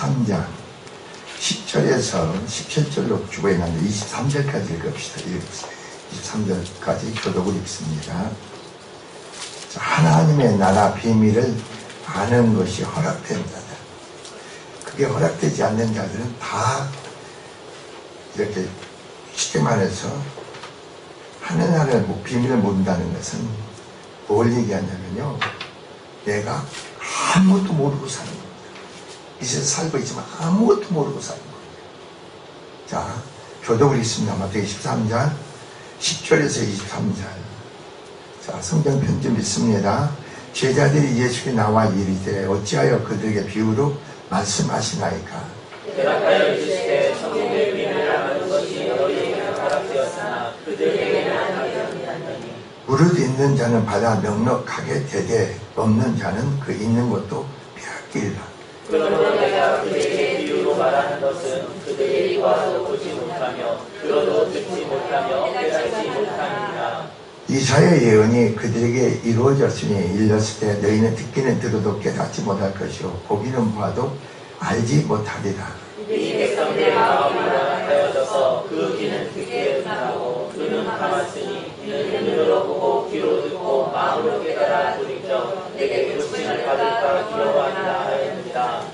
23장 10절에서 17절로 주고 있는데 23절까지 읽읍시다. 23절까지 교독을 읽습니다. 하나님의 나라 비밀을 아는 것이 허락된 자들, 그게 허락되지 않는 자들은 다 이렇게 쉽게 말해서 하나님의 비밀을 모른다는 것은 뭘 얘기하냐면요, 내가 아무것도 모르고 사는 겁니다. 이 세상 살고 있지만 아무것도 모르고 사는 겁니다. 자, 교독을 읽습니다. 마태복음 23장 10절에서 23절. 자, 성경 편지 읽습니다. 제자들이 예수께 나와 이르되 어찌하여 그들에게 비유로 말씀하시나이까? 대답하여 이르시되 천국의 비밀을 아는 것이 너희에게 허락되었으나 그들에게는 아니하였느니라. 무릇 있는 자는 받아 넉넉하게 되되 없는 자는 그 있는 것도 빼앗기리라. 그러므로 내가 그들에게 비유로 말하는 것은 그들이 와도 보지 못하며 들어도 듣지 못하며 깨닫지 못하니라. 이사야 예언이 그들에게 이루어졌으니 일렀을 때 너희는 듣기는 들어도 깨닫지 못할 것이요 보기는 봐도 알지 못하리라. 이 백성들의 마음이 완악하여져서 그 귀는 듣게 하고 눈은 감았으니 이는 눈으로 보고 귀로 듣고 마음으로 깨달아 돌이켜 내게 고침을 받을까 두려워하리라 하였느니라.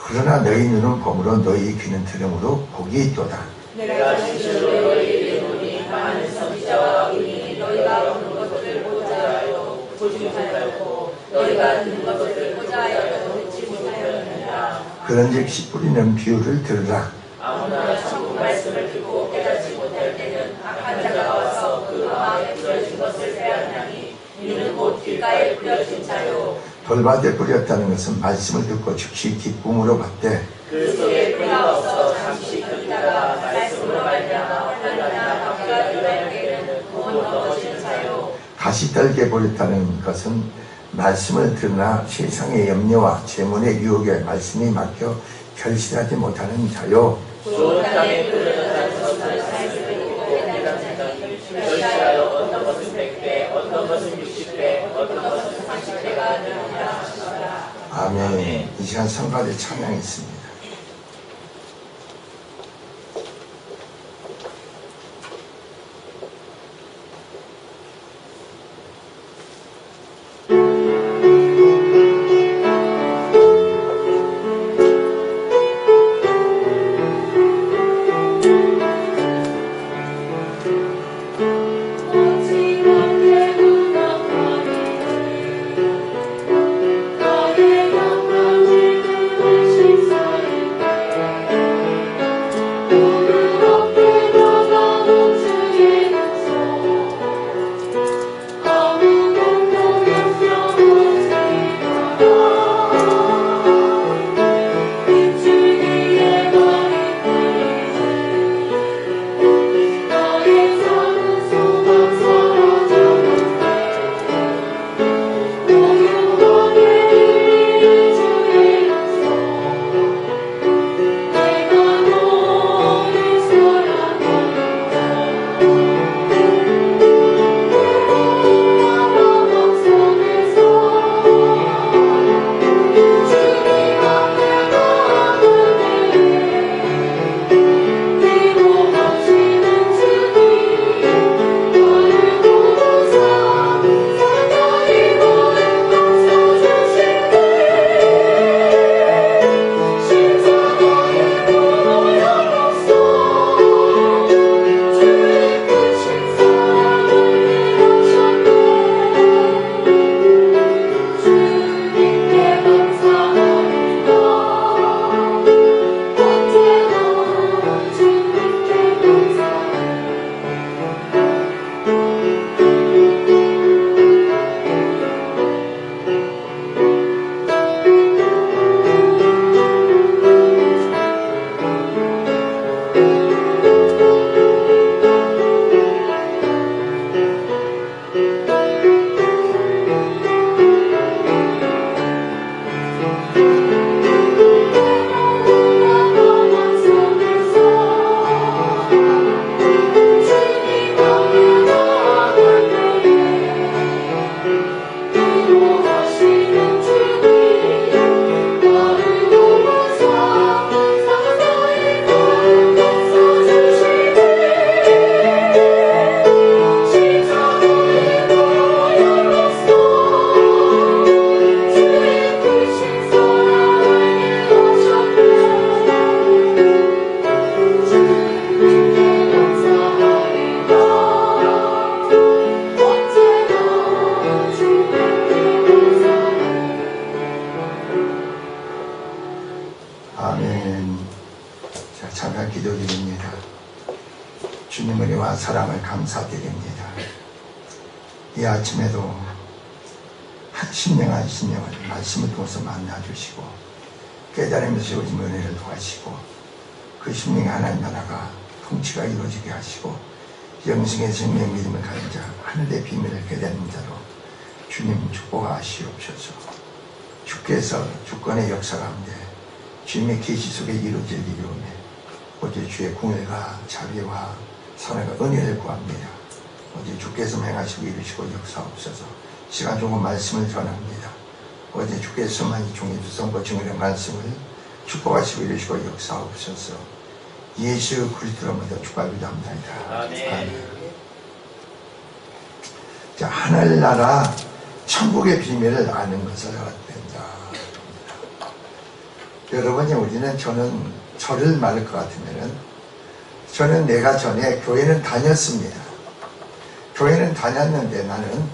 그러나 너희 눈은 보므로 너희 귀는 들음으로 복이 있도다. 내가 진실로 너희에게 이르노니 많은 선지자와 의인이 너희가 보는 것을 보자 하여 보지 못하였고 너희가 듣는 것을 보자 하여 듣지 못하였느니라. 그런즉 씨 뿌리는 비유를 들으라. 아무나 천국 말씀을 듣고 깨닫지 못할 때는 악한 자가 와서 그 마음에 뿌려진 것을 빼앗나니 이는 곧 길가에 뿌려진 자요 돌밭에 뿌렸다는 것은 말씀을 듣고 즉시 기쁨으로 받되 그 속에 뿌리가 없어 잠시 듣다가 말씀으로 말미암아 혼란이나 박해가 일어나게 되는 곧 넘어지는 자요. 가시떨게 버렸다는 것은 말씀을 들으나 세상의 염려와 재물의 유혹에 말씀이 막혀 결실하지 못하는 자요. 좋은 땅에 뿌려졌다는 것은 말씀을 듣고 깨닫는 자니 결실하여 어떤 것은 100배, 어떤 것은 60배, 어떤 것은 30배가 되느니라 하시더라. 아멘. 이 시간 성가대 찬양이 있습니다. 너의 영광을 들으신 사람 아멘. 자, 잠깐 기도드립니다. 주님 은혜와 사랑을 감사드립니다. 이 아침에도 한 심령 한 심령을 말씀을 통해서 만나주시고 깨달으면서 세워진 은혜를 도하시고 그 심령의 하나님 나라가 통치가 이루어지게 하시고 영생의 생명 믿음을 가진 자 하늘의 비밀을 깨닫는 자로 주님 축복하시옵소서. 주께서 주권의 역사 가운데 주님의 계시 속에 이루어질 일이 오매 오직 주의 궁일과 자비와 사랑과 은혜를 구합니다. 오직 주께서 행하시고 이루시고 역사옵소서. 시간 조금 말씀을 전합니다. 오직 주께서만 이 종의 선거 증언의 말씀을 축복하시고 이루시고 역사옵소서. 예수 그리스도로 모두 축복합니다. 아멘. 자, 하늘나라 천국의 비밀을 아는 것을 얻는다. 여러분이 우리는 저를 말할 것 같으면은 저는 내가 전에 교회는 다녔습니다. 교회는 다녔는데 나는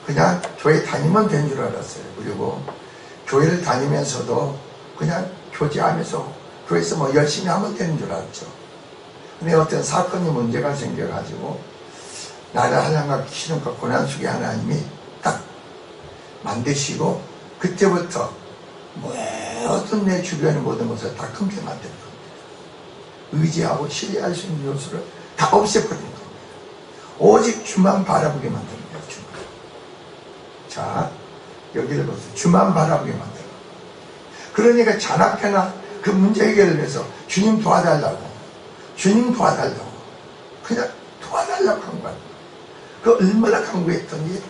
그냥 교회 다니면 된 줄 알았어요. 그리고 교회를 다니면서도 그냥 교제하면서 교회에서 뭐 열심히 하면 되는 줄 알았죠. 근데 어떤 사건이 문제가 생겨가지고 나를 하나님과 시련과 고난 속에 하나님이 딱 만드시고 그때부터 모든 내 주변의 모든 것을 다 끊게 만든 겁니다. 의지하고 신뢰할 수 있는 요소를 다 없애버린 겁니다. 오직 주만 바라보게 만드는 거예요. 주만. 자, 여기를 보세요. 주만 바라보게 만드는 거예요. 그러니까 잔악회나 그 문제 해결을 위해서 주님 도와달라고 그냥 도와달라고 한 거예요. 그 얼마나 강구했더니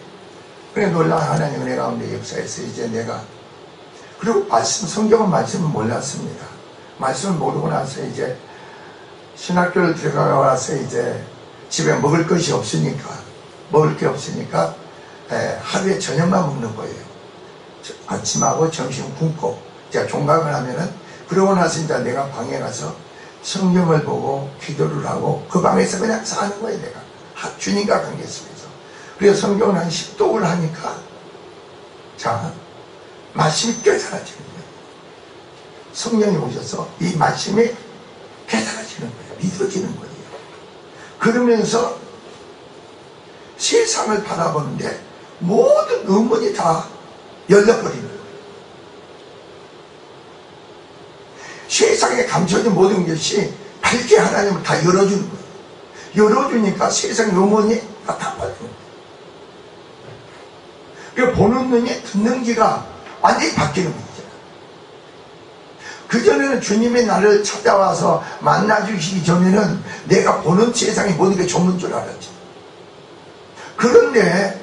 그래 놀라운 하나님 은혜 가운데 역사에서 이제 내가 그리고 성경은 말씀을 몰랐습니다. 말씀을 모르고 나서 이제 신학교를 들어가 와서 이제 집에 먹을 것이 없으니까 하루에 저녁만 먹는 거예요. 아침하고 점심 굶고 제가 종강을 하면은 그러고 나서 이제 내가 방에 가서 성경을 보고 기도를 하고 그 방에서 그냥 사는 거예요. 내가 주님과 관계 속에서. 그래서 성경을 한 10독을 하니까 자 말씀이 깨달아지는 거예요. 성령이 오셔서 이 말씀이 깨달아지는 거예요. 믿어지는 거예요. 그러면서 세상을 바라보는데 모든 의문이 다 열려버리는 거예요. 세상에 감춰진 모든 것이 밝게 하나님을 다 열어주는 거예요. 열어주니까 세상의 의문이 다 빠지는 거예요. 그러니까 보는 눈이 듣는 귀가 완전히 바뀌는 거죠. 그전에는 주님이 나를 찾아와서 만나주시기 전에는 내가 보는 세상의 모든 게 좋은 줄 알았죠. 그런데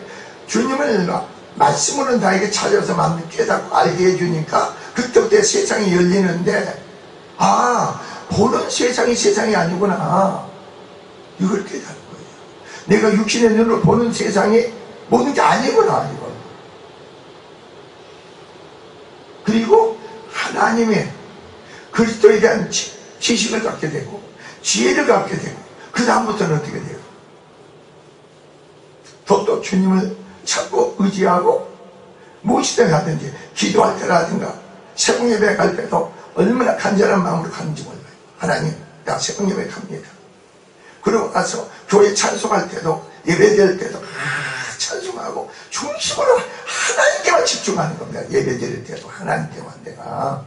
주님을 말씀으로 나에게 찾아서 만나 깨닫고 알게 해주니까 그때부터 세상이 열리는데 보는 세상이 아니구나. 이걸 깨닫는 거예요. 내가 육신의 눈으로 보는 세상이 모든 게 아니구나. 이걸. 그리고 하나님의 그리스도에 대한 지식을 갖게 되고 지혜를 갖게 되고 그 다음부터는 어떻게 돼요? 또 주님을 찾고 의지하고 무엇이든 하든지 기도할 때라든가 새벽 예배 갈 때도 얼마나 간절한 마음으로 가는지 몰라요. 하나님 나 새벽 예배 갑니다. 그러고 나서 교회 찬송할 때도 예배 드릴 때도 찬송하고 중심으로 하나님께만 집중하는 겁니다. 예배 드릴 때도 하나님께만 내가.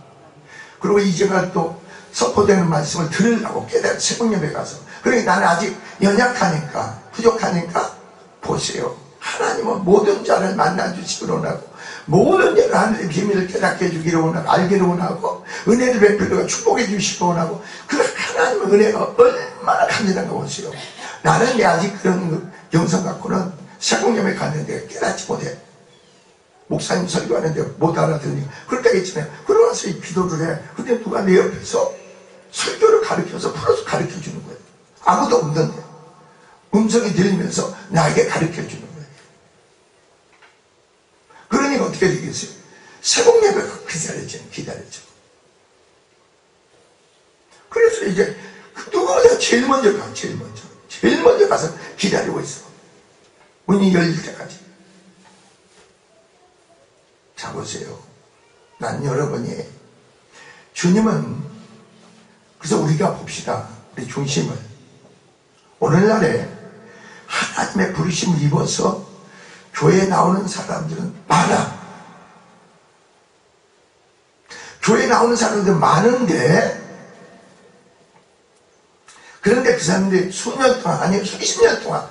그리고 이제가 또 선포되는 말씀을 들으려고 깨달아 새벽 예배 가서. 그러니까 나는 아직 연약하니까 부족하니까 보세요. 하나님은 모든 자를 만나주시기로 원하고 모든 자를 하늘의 비밀을 깨닫게 해주기로 원하고 알기로 원하고 은혜를 베풀고 축복해 주시기로 원하고 그 하나님의 은혜가 얼마나 간절한가 보세요. 나는 아직 그런 영성 갖고는 새벽 예배 갔는데 깨닫지 못해. 목사님 설교하는데 못 알아들으니까 그렇게 하겠잖아요. 그러고 나서 이 기도를 해. 근데 누가 내 옆에서 설교를 가르쳐서 풀어서 가르쳐 주는 거예요. 아무도 없는데 음성이 들리면서 나에게 가르쳐 주는 거예요. 그러니까 어떻게 되겠어요? 새벽 예배가 기다려져. 그래서 이제 누구보다 제일 먼저 가서 기다리고 있어. 문이 열릴 때까지. 자 보세요. 난 여러분이 주님은, 그래서 우리가 봅시다. 우리 중심을. 오늘날에 하나님의 부르심을 입어서 교회에 나오는 사람들은 많아. 교회에 나오는 사람들은 많은데, 그런데 그 사람들이 수년 동안, 아니면 수십 년 동안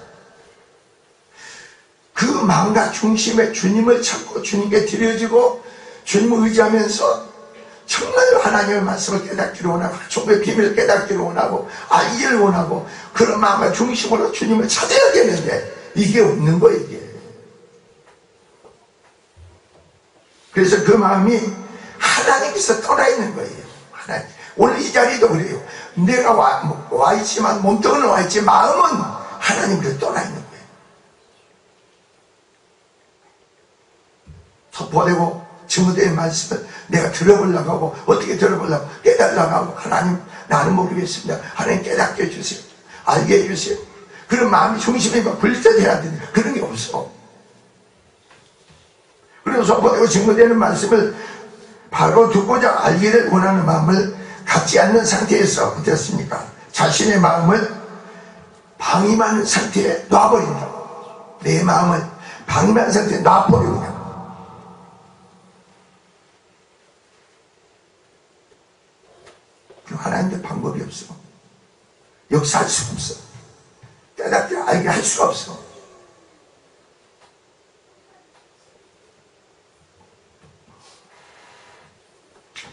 그 마음과 중심에 주님을 찾고 주님께 드려지고 주님을 의지하면서 정말로 하나님의 말씀을 깨닫기를 원하고 종교의 비밀을 깨닫기를 원하고 알기를 원하고 그런 마음과 중심으로 주님을 찾아야 되는데 이게 없는 거예요. 이게. 그래서 그 마음이 하나님께서 떠나 있는 거예요. 하나님. 오늘 이 자리도 그래요. 내가 와 있지만 몸뚱이는 와 있지 마음은 하나님께서 떠나 있는 거예요. 선포되고 증거된 말씀을 내가 들어보려고 하고 어떻게 들어보려고 깨달으려고 하고 하나님 나는 모르겠습니다. 하나님 깨닫게 해주세요. 알게 해주세요. 그런 마음이 중심이 막 불태워야 되는데 그런 게 없어. 그리고 선포되고 증거되는 말씀을 바로 두고자 알기를 원하는 마음을 갖지 않는 상태에서 어떻습니까? 자신의 마음을 방임하는 상태에 놔버린다. 내 마음을 방임하는 상태에 놔버린다. 하나님께 방법이 없어. 역사할 수가 없어. 깨닫게 알게 할 수가 없어.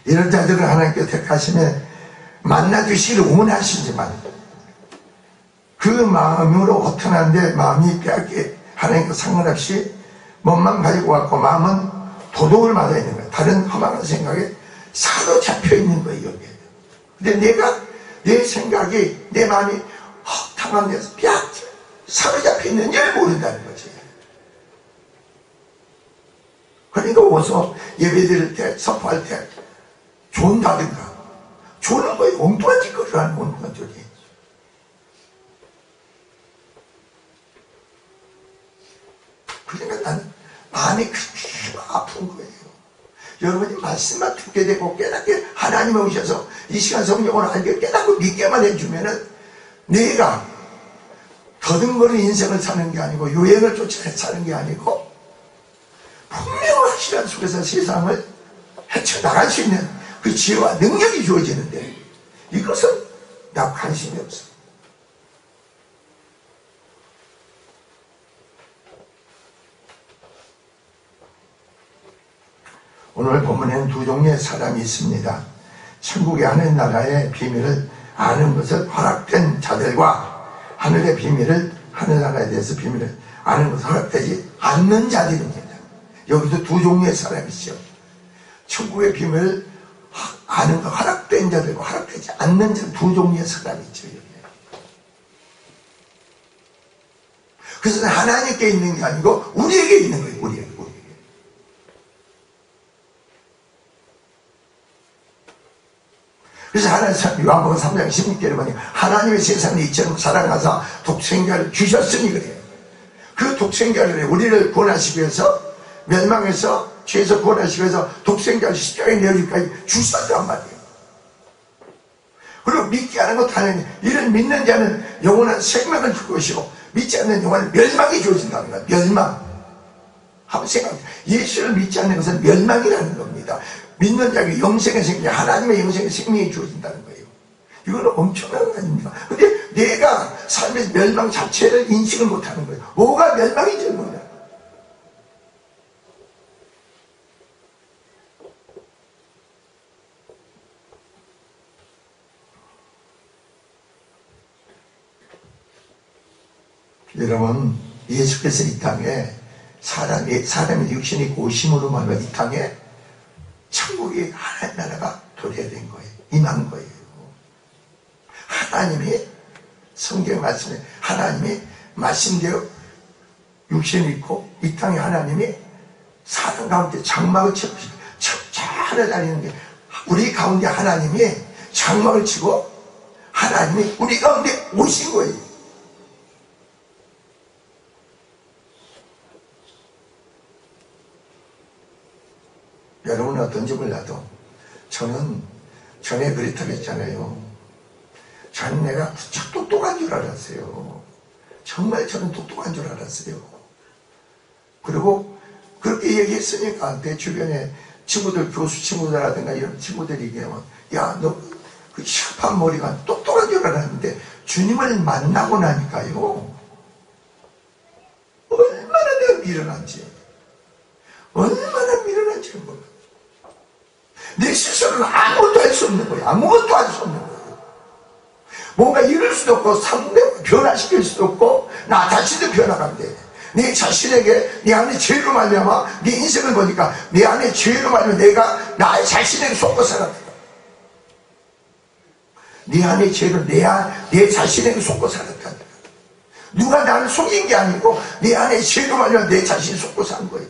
이런 자들을 하나님께서 택하시면 만나주시기를 원하시지만 그 마음으로 어떠한데 마음이 빼앗게 하나님과 상관없이 몸만 가지고 왔고 마음은 도둑을 맞아 있는 거야. 다른 험한 생각에 사로잡혀 있는 거예요. 여기에. 근데 내가 내 생각이 내 마음이 허탕한 데서 삐약 사로잡혀 있는지를 모른다는 거지. 그러니까 어서 예배 드릴 때 선포할 때 존다든가 조는 거에 엉뚱한 짓거리를 하는 엉뚱한 소리. 그러니까 나는 마음이 그렇게 아픈 거예요. 여러분이 말씀만 듣게 되고 깨닫게 하나님이 오셔서 이 시간 성령으로 알게 깨닫고 믿게만 해주면은 내가 더듬거리는 인생을 사는 게 아니고 유행을 쫓아 사는 게 아니고 분명한 시간 속에서 세상을 헤쳐나갈 수 있는 그 지혜와 능력이 주어지는데 이것은 나 관심이 없어. 오늘 본문에는 두 종류의 사람이 있습니다. 천국의 하늘나라의 비밀을 아는 것을 허락된 자들과 하늘의 비밀을 하늘나라에 대해서 비밀을 아는 것을 허락되지 않는 자들입니다. 여기도 두 종류의 사람이 있죠. 천국의 비밀을 아는 것 허락된 자들과 허락되지 않는 자 두 종류의 사람이 있죠. 그래서 하나님께 있는 게 아니고 우리에게 있는 거예요. 우리에게. 그래서 하나님 요한복음 3장 16절에 보니 하나님의 세상을 이처럼 사랑하사 독생자를 주셨으니 그래요. 그 독생자를 우리를 구원하시기 위해서 멸망해서 죄에서 구원하시기 위해서 독생자를 십자가에 내어주기까지 주셨단 말이에요. 그리고 믿지 않은 것도 하나님 이를 믿는 자는 영원한 생명을 줄 것이고 믿지 않는 영원한 멸망이 주어진다는 거예요. 멸망. 한번 생각해요. 예수를 믿지 않는 것은 멸망이라는 겁니다. 믿는 자에게 영생의 생명, 하나님의 영생의 생명이 주어진다는 거예요. 이거는 엄청난 거 아닙니까? 근데 내가 삶의 멸망 자체를 인식을 못하는 거예요. 뭐가 멸망이지 뭐냐? 여러분, 예수께서 이 땅에 사람의 육신이 있고 오심으로 말하면 이 땅에 천국이 하나님 나라가 도래된 거예요. 임한 거예요. 하나님이 성경 말씀에 하나님이 말씀대로 육신이 있고 이 땅에 하나님이 사람 가운데 장막을 치고 차를 다니는 게 우리 가운데 하나님이 장막을 치고 하나님이 우리 가운데 오신 거예요. 여러분은 어떤지 몰라도 저는 전에 그랬다고 했잖아요. 저는 내가 무척 똑똑한 줄 알았어요. 정말 저는 똑똑한 줄 알았어요. 그리고 그렇게 얘기했으니까 내 주변에 친구들, 교수 친구들이라든가 이런 친구들이 얘기하면, 야, 너 그 샤프한 머리가 똑똑한 줄 알았는데 주님을 만나고 나니까요, 얼마나 내가 미련한지, 얼마나 미련한지를 몰라. 내 스스로는 아무것도 할 수 없는 거예요. 아무것도 할 수 없는 거예요. 뭔가 이룰 수도 없고 상대를 변화시킬 수도 없고 나 자신도 변화가 안 돼. 내 자신에게 내 안에 죄로 말미암아 내 인생을 보니까 내 안에 죄로 말미암아 내가 나 자신에게 속고 살았다. 내 안에 죄로 내 자신에게 속고 살았다. 누가 나를 속인 게 아니고 내 안에 죄로 말미암아 내 자신이 속고 산 거예요.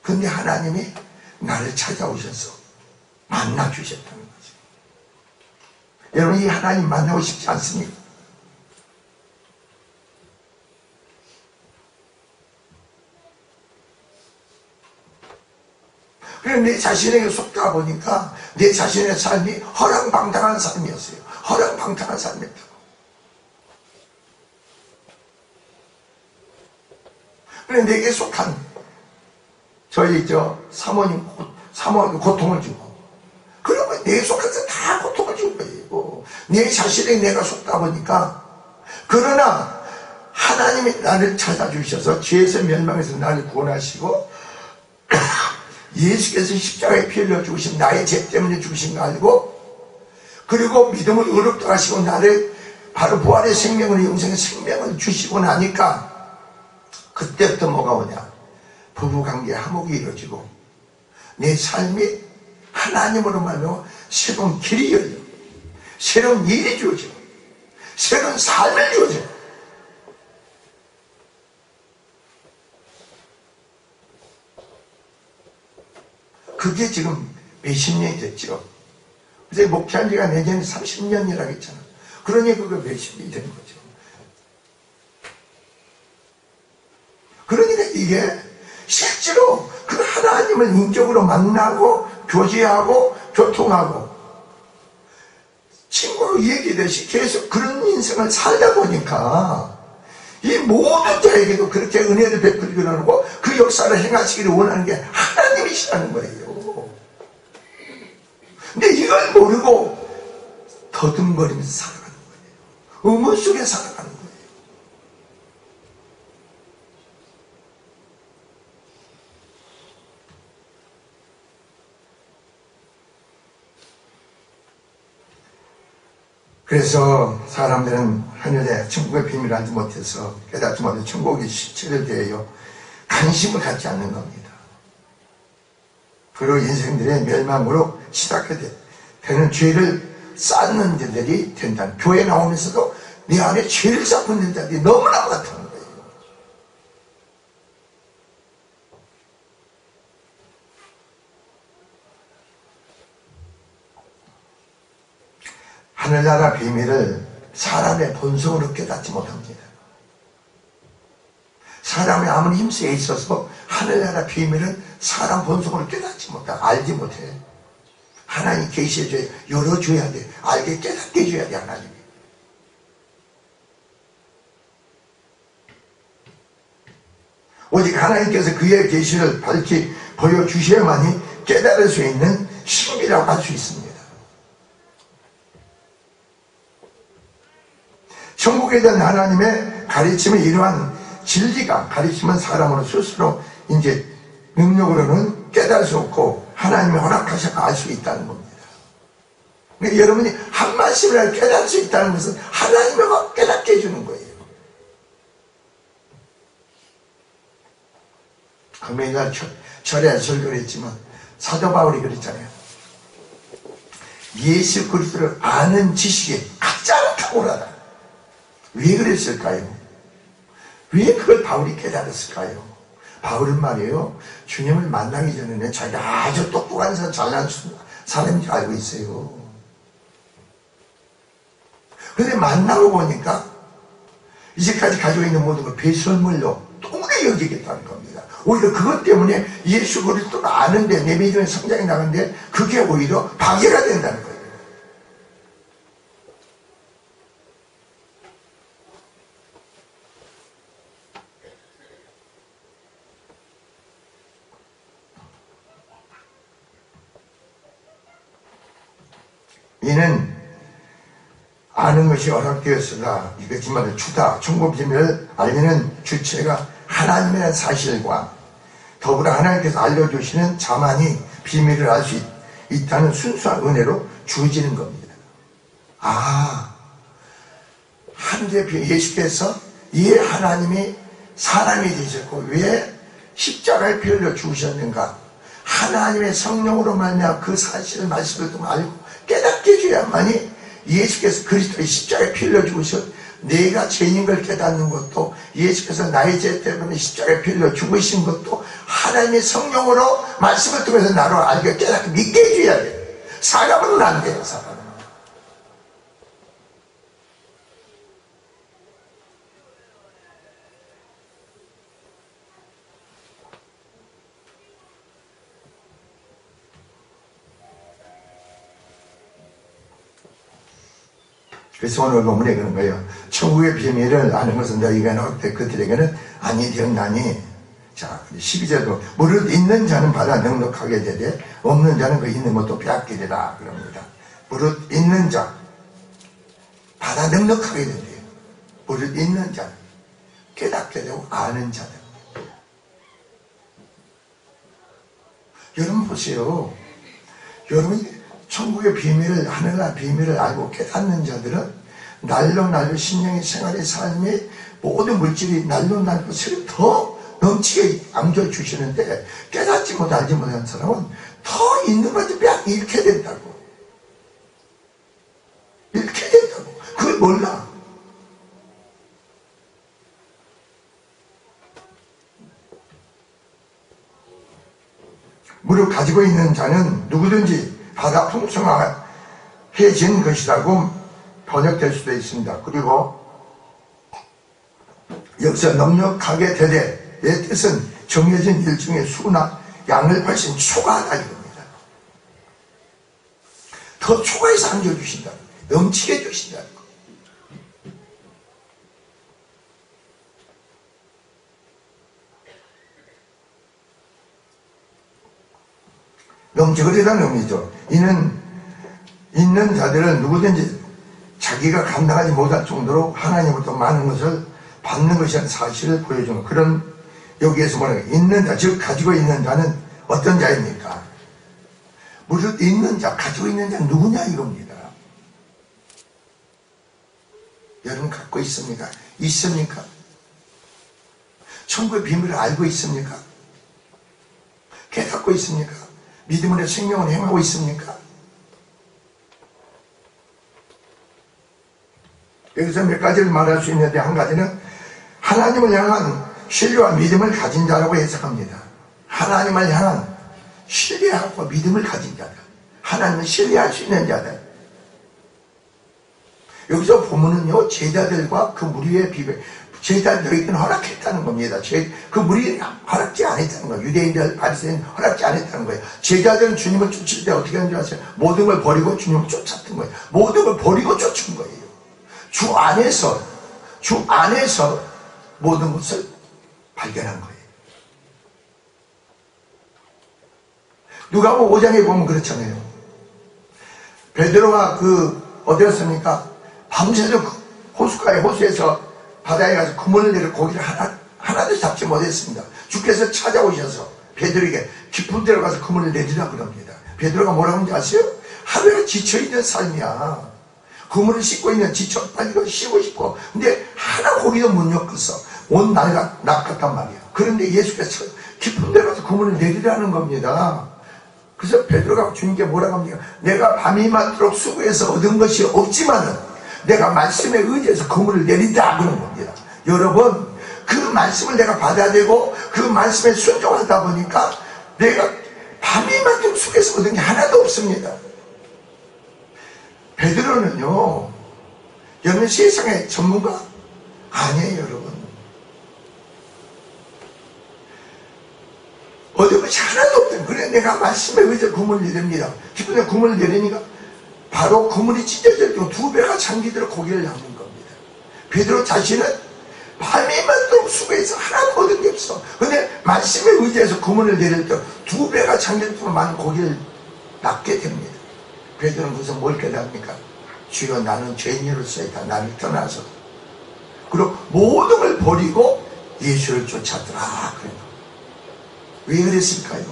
근데 하나님이 나를 찾아오셔서 만나주셨다는 거죠. 여러분, 이 하나님 만나고 싶지 않습니까? 그래서 내 자신에게 속다 보니까 내 자신의 삶이 허랑방탕한 삶이었어요. 허랑방탕한 삶이었다고. 그래 내게 속한 저희 사모님 고통을 주고, 그러면 내게 속해서 다 고통을 준 거예요. 내 자신에게 내가 속다 보니까. 그러나 하나님이 나를 찾아주셔서 죄에서 멸망해서 나를 구원하시고 예수께서 십자가에 피 흘려 죽으신 나의 죄 때문에 죽으신 거 알고, 그리고 믿음을 의롭게 하시고 나를 바로 부활의 생명으로 영생의 생명을 주시고 나니까 그때부터 뭐가 오냐, 부부관계 화목이 이루어지고 내 삶이 하나님으로 말하면 새로운 길이 열려, 새로운 일이 주어져, 새로운 삶을 주어져. 그게 지금 몇십 년이 됐죠. 그래서 목회한 지가 내년에 30년이라고 했잖아. 그러니 그거 몇십 년이 되는 거죠. 그러니까 이게 실제로 그 하나님을 인격으로 만나고 교제하고 교통하고 친구로 얘기되시 계속 그런 인생을 살다 보니까 이 모든 자에게도 그렇게 은혜를 베풀기를 하고 그 역사를 행하시기를 원하는 게 하나님이시라는 거예요. 근데 이걸 모르고 더듬거리면서 살아가는 거예요. 의문 속에 살아가는 거예요. 그래서 사람들은 한여대 천국의 비밀을 알지 못해서 깨닫지 못해 천국의 실체를 대하여 관심을 갖지 않는 겁니다. 그리고 인생들의 멸망으로 시작하게 되는 죄를 쌓는 자들이 된다. 교회 나오면서도 내 안에 죄를 쌓고 있는 자들이 너무나 많다는 거예요. 하늘나라 비밀을 사람의 본성으로 깨닫지 못합니다. 사람이 아무리 힘쓰에 있어서 하늘나라 비밀은 사람 본성으로 깨닫지 못해, 알지 못해. 하나님 계시해줘야, 열어줘야 돼. 알게 깨닫게 해줘야 돼, 하나님이. 오직 하나님께서 그의 계시를 밝히 보여주셔야만이 깨달을 수 있는 신비라고 할 수 있습니다. 천국에 대한 하나님의 가르침의 이러한 진리가, 가르침은 사람으로 스스로 이제 능력으로는 깨달을 수 없고 하나님이 허락하셔서 알 수 있다는 겁니다. 그러니까 여러분이 한 말씀을 깨달을 수 있다는 것은 하나님이 깨닫게 해주는 거예요. 금요일날 철야 설교를 했지만 사도 바울이 그랬잖아요. 예수 그리스도를 아는 지식이 가장 탁월하다. 왜 그랬을까요? 왜 그걸 바울이 깨달았을까요? 바울은 말이에요, 주님을 만나기 전에는 자기가 아주 똑똑한 잘난 사람인 줄 알고 있어요. 그런데 만나고 보니까 이제까지 가지고 있는 모든 걸 배설물로 동일히 여기겠다는 겁니다. 오히려 그것 때문에 예수 그리스도를 아는데 내 믿음의 성장이 나가는데 그게 오히려 방해가 된다는 거예요. 이는 아는 것이 허락되었으나 이것지만 주다 천국 비밀을 알리는 주체가 하나님이라는 사실과 더불어 하나님께서 알려주시는 자만이 비밀을 알 수 있다는 순수한 은혜로 주어지는 겁니다. 하늘의 예수께서 왜 하나님이 사람이 되셨고 왜 십자가의 피 흘려 죽으셨는가, 하나님의 성령으로 말미암아 그 사실을 말씀을 통해 알고 깨닫게 해줘야만이 예수께서 그리스도의 십자가에 피 흘려 죽으셔 내가 죄인인 걸 깨닫는 것도, 예수께서 나의 죄 때문에 십자가에 피 흘려 죽으신 것도 하나님의 성령으로 말씀을 통해서 나로 알게 깨닫게 믿게 해줘야 돼요. 사람은 안 돼요. 사람은. 그래서 오늘 본문에 그런 거예요. 천국의 비밀을 아는 것은 너희가 어때 그들에게는 아니 되었나니. 자, 12절도 무릇 있는 자는 받아 넉넉하게 되되 없는 자는 그 있는 것도 빼앗기리라 그럽니다. 무릇 있는 자 받아 넉넉하게 된대요. 무릇 있는 자 깨닫게 되고 아는 자들. 여러분 보세요. 여러분이 천국의 비밀을, 하늘나라 비밀을 알고 깨닫는 자들은 날로 신령의 생활의 삶의 모든 물질이 날로 새로 더 넘치게 안겨주시는데, 깨닫지 못하고 알지 못하는 사람은 더 있는 것을 잃게 된다고. 잃게 된다고. 그걸 몰라. 무릇 가지고 있는 자는 누구든지 바다 풍성해진 것이라고 번역될 수도 있습니다. 그리고 여기서 넉넉하게 되되 내 뜻은 정해진 일 중에 수나 양을 훨씬 초과하다 이겁니다. 더 초과해서 안겨주신다. 넘치게 해주신다. 넘치거리다는 의미죠. 이는 있는 자들은 누구든지 자기가 감당하지 못할 정도로 하나님으로부터 많은 것을 받는 것이라는 사실을 보여주는 그런, 여기에서 뭐냐면 있는 자, 즉 가지고 있는 자는 어떤 자입니까? 무릇 있는 자, 가지고 있는 자는 누구냐 이겁니다. 여러분 갖고 있습니까? 있습니까? 천국의 비밀을 알고 있습니까? 깨닫고 있습니까? 믿음으로 생명을 행하고 있습니까? 여기서 몇 가지를 말할 수 있는데, 한 가지는 하나님을 향한 신뢰와 믿음을 가진 자라고 해석합니다. 하나님을 향한 신뢰하고 믿음을 가진 자들, 하나님을 신뢰할 수 있는 자들. 여기서 보면은요, 제자들과 그 무리의 비밀, 제자들에게는 허락했다는 겁니다. 그 무리는 허락지 않았다는 거예요. 유대인들, 바리새인 허락지 않았다는 거예요. 제자들은 주님을 쫓을 때 어떻게 하는 줄 아세요? 모든 걸 버리고 주님을 쫓았던 거예요. 모든 걸 버리고 쫓은 거예요. 주 안에서 모든 것을 발견한 거예요. 누가복음 5장에 보면 그렇잖아요. 베드로가 어디였습니까? 밤새도록 호수에서 바다에 가서 그물을 내려 고기를 하나도 잡지 못했습니다. 주께서 찾아오셔서 베드로에게 깊은 데로 가서 그물을 내리라 그럽니다. 베드로가 뭐라고 하는지 아세요? 하루에 지쳐있는 삶이야. 그물을 씻고 있는 지쳐 빨리 쉬고 싶고, 근데 하나 고기도 못 엮었어. 온 날가 낚았단 말이야. 그런데 예수께서 깊은 데 가서 그물을 내리라는 겁니다. 그래서 베드로가 주님께 뭐라고 합니까? 내가 밤이 맞도록 수고해서 얻은 것이 없지만은 내가 말씀에 의지해서 그물을 내린다 그런 겁니다. 여러분, 그 말씀을 내가 받아들이고 그 말씀에 순종하다 보니까 내가 밤이 맞도록 수고해서 얻은 게 하나도 없습니다. 베드로는요, 여러분 세상의 전문가 아니에요. 여러분, 내가 말씀에 의해서 그물을 내립니다. 기쁨에 그물을 내리니까 바로 그물이 찢어질 때 2배가 잠기도록 고기를 잡는 겁니다. 베드로 자신은 밤이 맞도록 수고해서 하나도 얻은 게 없어. 근데 말씀에 의지해서 그물을 내릴 때 2배가 잠기도록 많은 고기를 낚게 됩니다. 베드로는 무슨 뭘 깨닫습니까? 주여 나는 죄인으로서이다. 나를 떠나서. 그리고 모든 걸 버리고 예수를 쫓았더라. 왜 그랬을까요?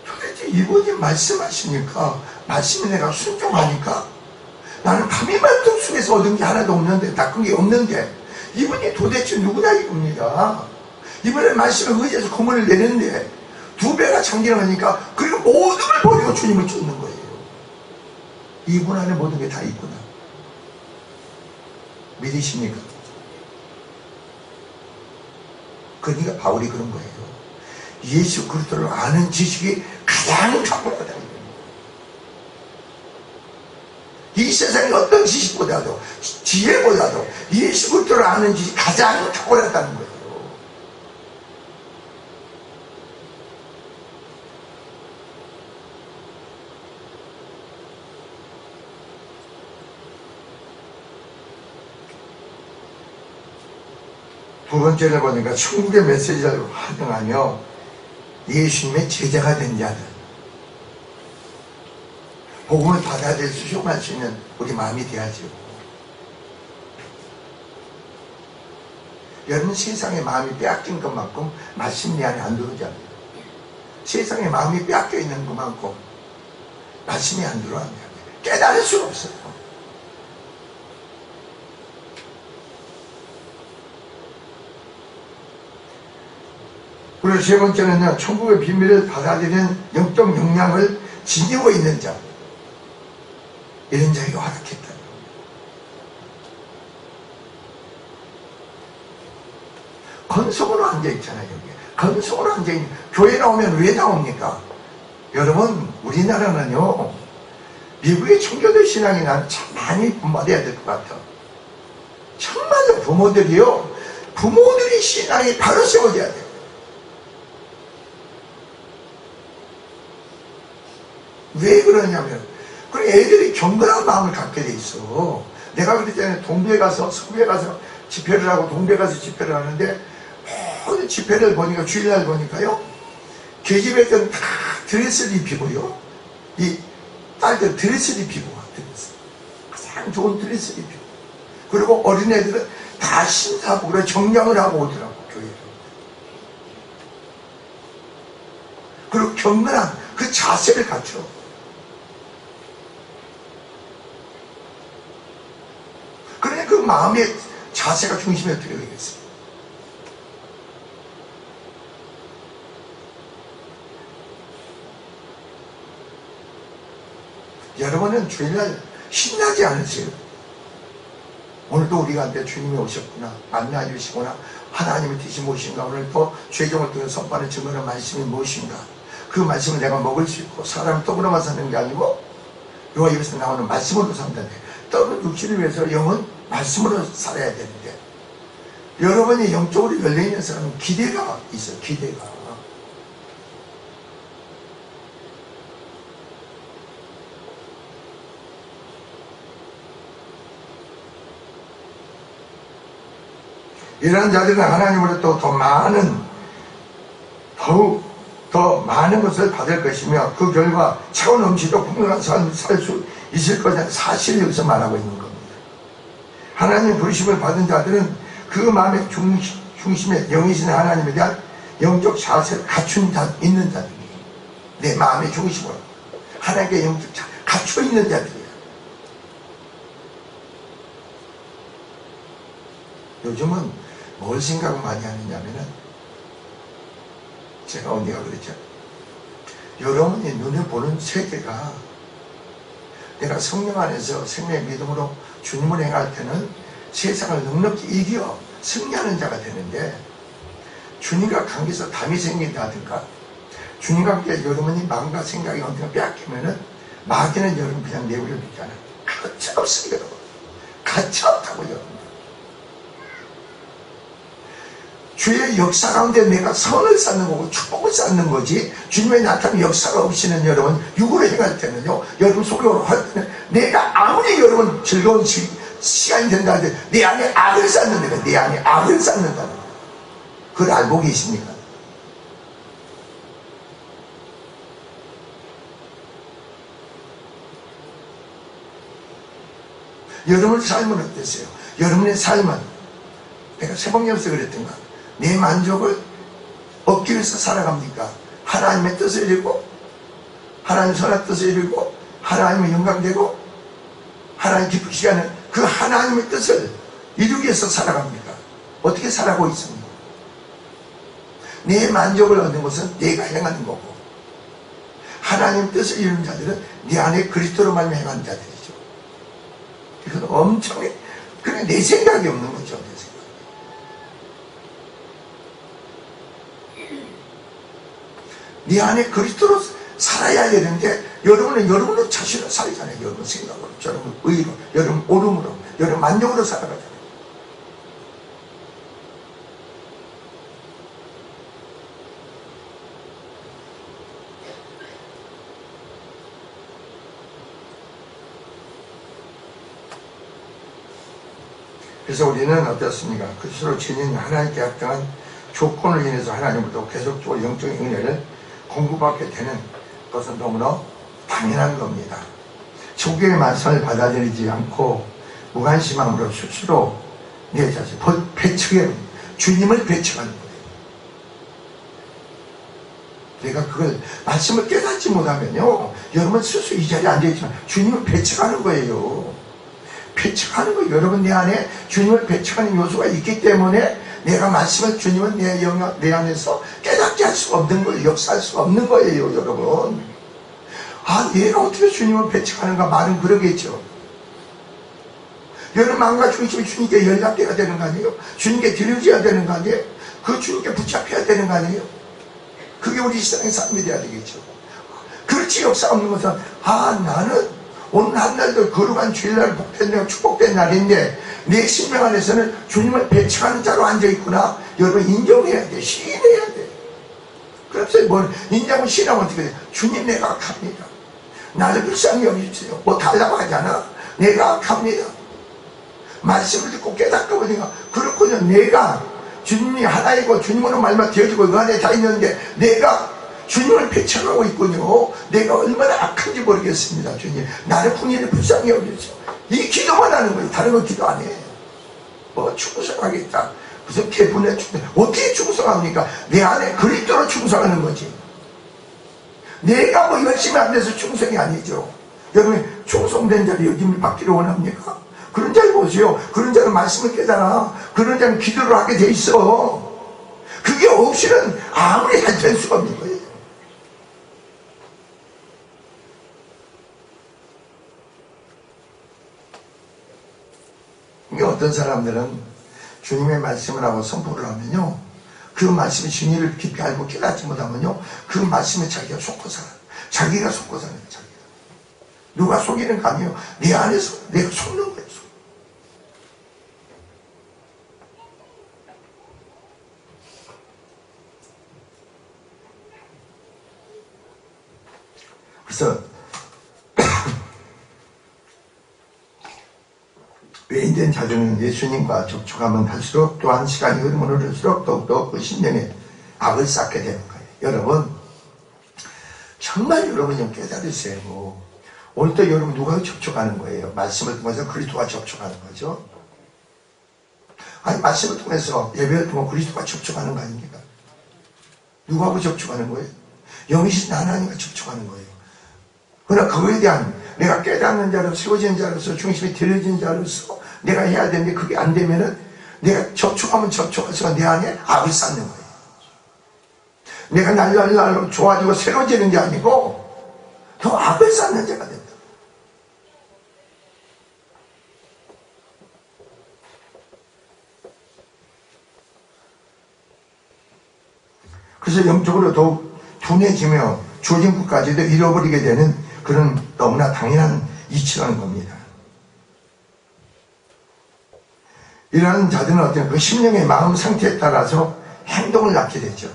도대체 이분이 말씀하시니까 말씀에 내가 순종하니까 나는 밤이 맞도록 속에서 얻은 게 하나도 없는데 닦은 게 없는데 이분이 도대체 누구냐 이겁니다. 이번에 말씀에 의지해서 그물을 내는데 2배가 잠기려니까 그리고 모든 걸 버리고 주님을 쫓는 거예요. 이분 안에 모든 게 다 있구나. 믿으십니까? 그러니까 바울이 그런 거예요. 예수 그리스도를 아는 지식이 가장 탁월하다. 이 세상의 어떤 지식보다도 지혜보다도 예수 그리스도를 아는 지식이 가장 탁월하다는 거예요. 두 번째를 보니까 천국의 메시지를 활용하며 예수님의 제자가 된 자들, 복음을 받아들여 수용할 수 있는 우리 마음이 돼야죠. 여러분 세상의 마음이 빼앗긴 것만큼 말씀 내 안에 안 들어오잖아요. 세상의 마음이 빼앗겨 있는 것만큼 말씀이 안 들어옵니다. 깨달을 수가 없어요. 그리고 세 번째는요, 천국의 비밀을 받아들이는 영적 역량을 지니고 있는 자, 이런 자에게 허락했다. 건성으로 앉아있잖아요. 여기 건성으로 앉아있는, 교회 나오면 왜 나옵니까? 여러분 우리나라는요, 미국의 청교도 신앙이 난 참 많이 본받아야 될 것 같아. 정말로 부모들이 신앙이 바로 세워져야 돼요. 왜 그러냐면, 그 애들이 경건한 마음을 갖게 돼 있어. 내가 그랬잖아요. 동부에 가서, 서부에 가서 집회를 하고, 동부에 가서 집회를 하는데, 모든 집회를 보니까, 주일날 보니까요, 계집애들은 다 드레스를 입히고요, 이 딸들 드레스를 입히고, 드레스. 가장 좋은 드레스를 입히고. 그리고 어린애들은 다 신사복으로 정량을 하고 오더라고, 교회를. 그리고 경건한 그 자세를 갖춰. 그러니 그 마음의 자세가 중심에 어떻게 되겠어요? 여러분은 주일날 신나지 않으세요? 오늘도 우리한테 주님이 오셨구나, 만나주시구나, 하나님의 뜻이 무엇인가, 오늘 또 죄종을 통해 선포하는 증거는 말씀이 무엇인가, 그 말씀을 내가 먹을 수 있고, 사람을 떡으로만 사는 게 아니고 여호와 입에서 나오는 말씀으로 산다네. 떡은 육신을 위해서, 영은 말씀으로 살아야 되는데, 여러분이 영적으로 열려있는 사람은 기대가 있어요. 기대가. 이런 자들은 하나님으로부터 더 많은 것을 받을 것이며, 그 결과 차원 넘치도 풍성한 삶을 살 수 있을 것이라는 사실을 여기서 말하고 있는 겁니다. 하나님 부르심을 받은 자들은 그 마음의 중심에 영이신 하나님에 대한 영적 자세를 있는 자들이에요. 내 마음의 중심으로 하나님께 영적 갖춰 있는 자들이에요. 요즘은 뭘 생각을 많이 하느냐면은, 제가 언니가 그랬죠. 여러분이 눈에 보는 세계가, 내가 성령 안에서 생명의 믿음으로 주님을 행할 때는 세상을 넉넉히 이겨 승리하는 자가 되는데, 주님과 관계에서 담이 생긴다든가, 주님과 함께 여러분이 마음과 생각이 언젠가 빼앗기면은 마귀는 여러분 그냥 내버려 두잖아요. 가차 없어요. 가차 없다고 여러분. 주의 역사 가운데 내가 선을 쌓는 거고 축복을 쌓는 거지. 주님의 나타나는 역사가 없이는 여러분 육으로 행할 때는요, 여러분 속으로 할 때는 내가 아무리 여러분 즐거운 시간이 된다 하는데 내 안에 악을 쌓는 거예요. 내 안에 악을 쌓는다는 거예요. 그걸 알고 계십니까? 여러분의 삶은 어땠어요? 여러분의 삶은 내가 세번역에서 그랬던가, 내 만족을 얻기 위해서 살아갑니까? 하나님의 뜻을 이루고 하나님의 선한 뜻을 이루고 하나님의 영광되고 하나님 기쁘시게 하는 그 하나님의 뜻을 이루기 위해서 살아갑니까? 어떻게 살아가고 있습니까? 내 만족을 얻는 것은 내가 행하는 거고, 하나님의 뜻을 이루는 자들은 내 안에 그리스도로 말미암아 행하는 자들이죠. 이건 엄청, 그냥 내 생각이 없는 거죠. 내 생각. 네 안에 그리스도로 살아야 되는데 여러분은 여러분의 자신을 살잖아요. 여러분 생각으로, 여러분 의로, 여러분 오름으로, 여러분 만족으로 살아가잖아요. 그래서 우리는 어떻습니까? 그리스도로 지닌 하나님께 합당한 조건을 인해서 하나님으로부터 계속적으로 영적인 은혜를 공급받게 되는 것은 너무나 당연한 겁니다. 조교의 말씀을 받아들이지 않고 무관심함으로 스스로 내 자신 배척해, 주님을 배척하는 거예요. 내가 그걸 말씀을 깨닫지 못하면요, 여러분 스스로 이 자리에 앉아있지만 주님을 배척하는 거예요. 배척하는 거예요. 여러분 내 안에 주님을 배척하는 요소가 있기 때문에 내가 말씀을, 주님은 내 안에서 깨닫게 할 수가 없는 거예요. 역사할 수가 없는 거예요, 여러분. 아, 얘가 어떻게 주님을 배척하는가? 말은 그러겠죠. 여러분 마음과 중심이 주님께 연락돼야 되는 거 아니에요? 주님께 드려져야 되는 거 아니에요? 그 주님께 붙잡혀야 되는 거 아니에요? 그게 우리 신앙의 삶이 돼야 되겠죠. 그렇지, 역사 없는 것은, 아, 나는 오늘 한날도 거룩한 주일날 복된, 축복된 날인데 내 sinh命 안에서는 주님을 배척하는 자로 앉아있구나. 여러분 인정해야 돼. 시인해야 돼. 그래서 뭘 인정하고 시인하면 어떻게 돼? 주님, 내가 악합니다. 나를 불쌍히 여기주세요. 뭐 달라고 하잖아. 내가 악합니다. 말씀을 듣고 깨닫고 보니까 그렇군요. 내가 주님이 하나이고 주님으로 말만 되어지고 그 안에 다 있는데 내가 주님을 배척하고 있군요. 내가 얼마나 악한지 모르겠습니다. 주님, 나를 풍일을 불쌍히 여기주세요. 이 기도만 하는 거예요. 다른 건 기도 안 해. 뭐 충성하겠다. 무슨 개분에 충성. 어떻게 충성합니까? 내 안에 그리스도로 충성하는 거지. 내가 뭐 열심히 안 돼서 충성이 아니죠. 여러분, 충성된 자를 여김을 받기를 원합니까? 그런 자를 보세요. 그런 자는 말씀을 깨달아. 그런 자는 기도를 하게 돼 있어. 그게 없이는 아무리 될 수가 없는 거예요. 어떤 사람들은 주님의 말씀을 하고 선포를 하면요, 그 말씀이 주님을 깊이 알고 깨닫지 못하면요, 그 말씀에 자기가 속고 살아요. 자기가 속고 사는 거예요. 자기가. 누가 속이는 거 아니에요. 내 안에서 내가 속는 거예요. 그래서 외인된 자들은 예수님과 접촉하면 할수록, 또한 시간이 흐르면 흐를수록 더욱더 그 심령에 악을 쌓게 되는 거예요. 여러분, 정말 여러분이 깨달으세요. 오늘도 여러분 누가 접촉하는 거예요? 말씀을 통해서 그리스도와 접촉하는 거죠. 아니, 말씀을 통해서 예배를 통해 그리스도와 접촉하는 거 아닙니까? 누구하고 접촉하는 거예요? 영이신 하나님과 접촉하는 거예요. 그러나 그거에 대한 내가 깨닫는 자로서, 세워진 자로서, 중심이 들여진 자로서 내가 해야 되는데 그게 안 되면은 내가 접촉하면 접촉할수록 내 안에 악을 쌓는 거예요. 내가 날날날 좋아지고 새로워지는 게 아니고 더 악을 쌓는 자가 된다. 그래서 영적으로 더욱 둔해지며 주어진 것까지도 잃어버리게 되는 그런 너무나 당연한 이치라는 겁니다. 이러한 자들은 어떤 그 심령의 마음 상태에 따라서 행동을 낳게 되죠.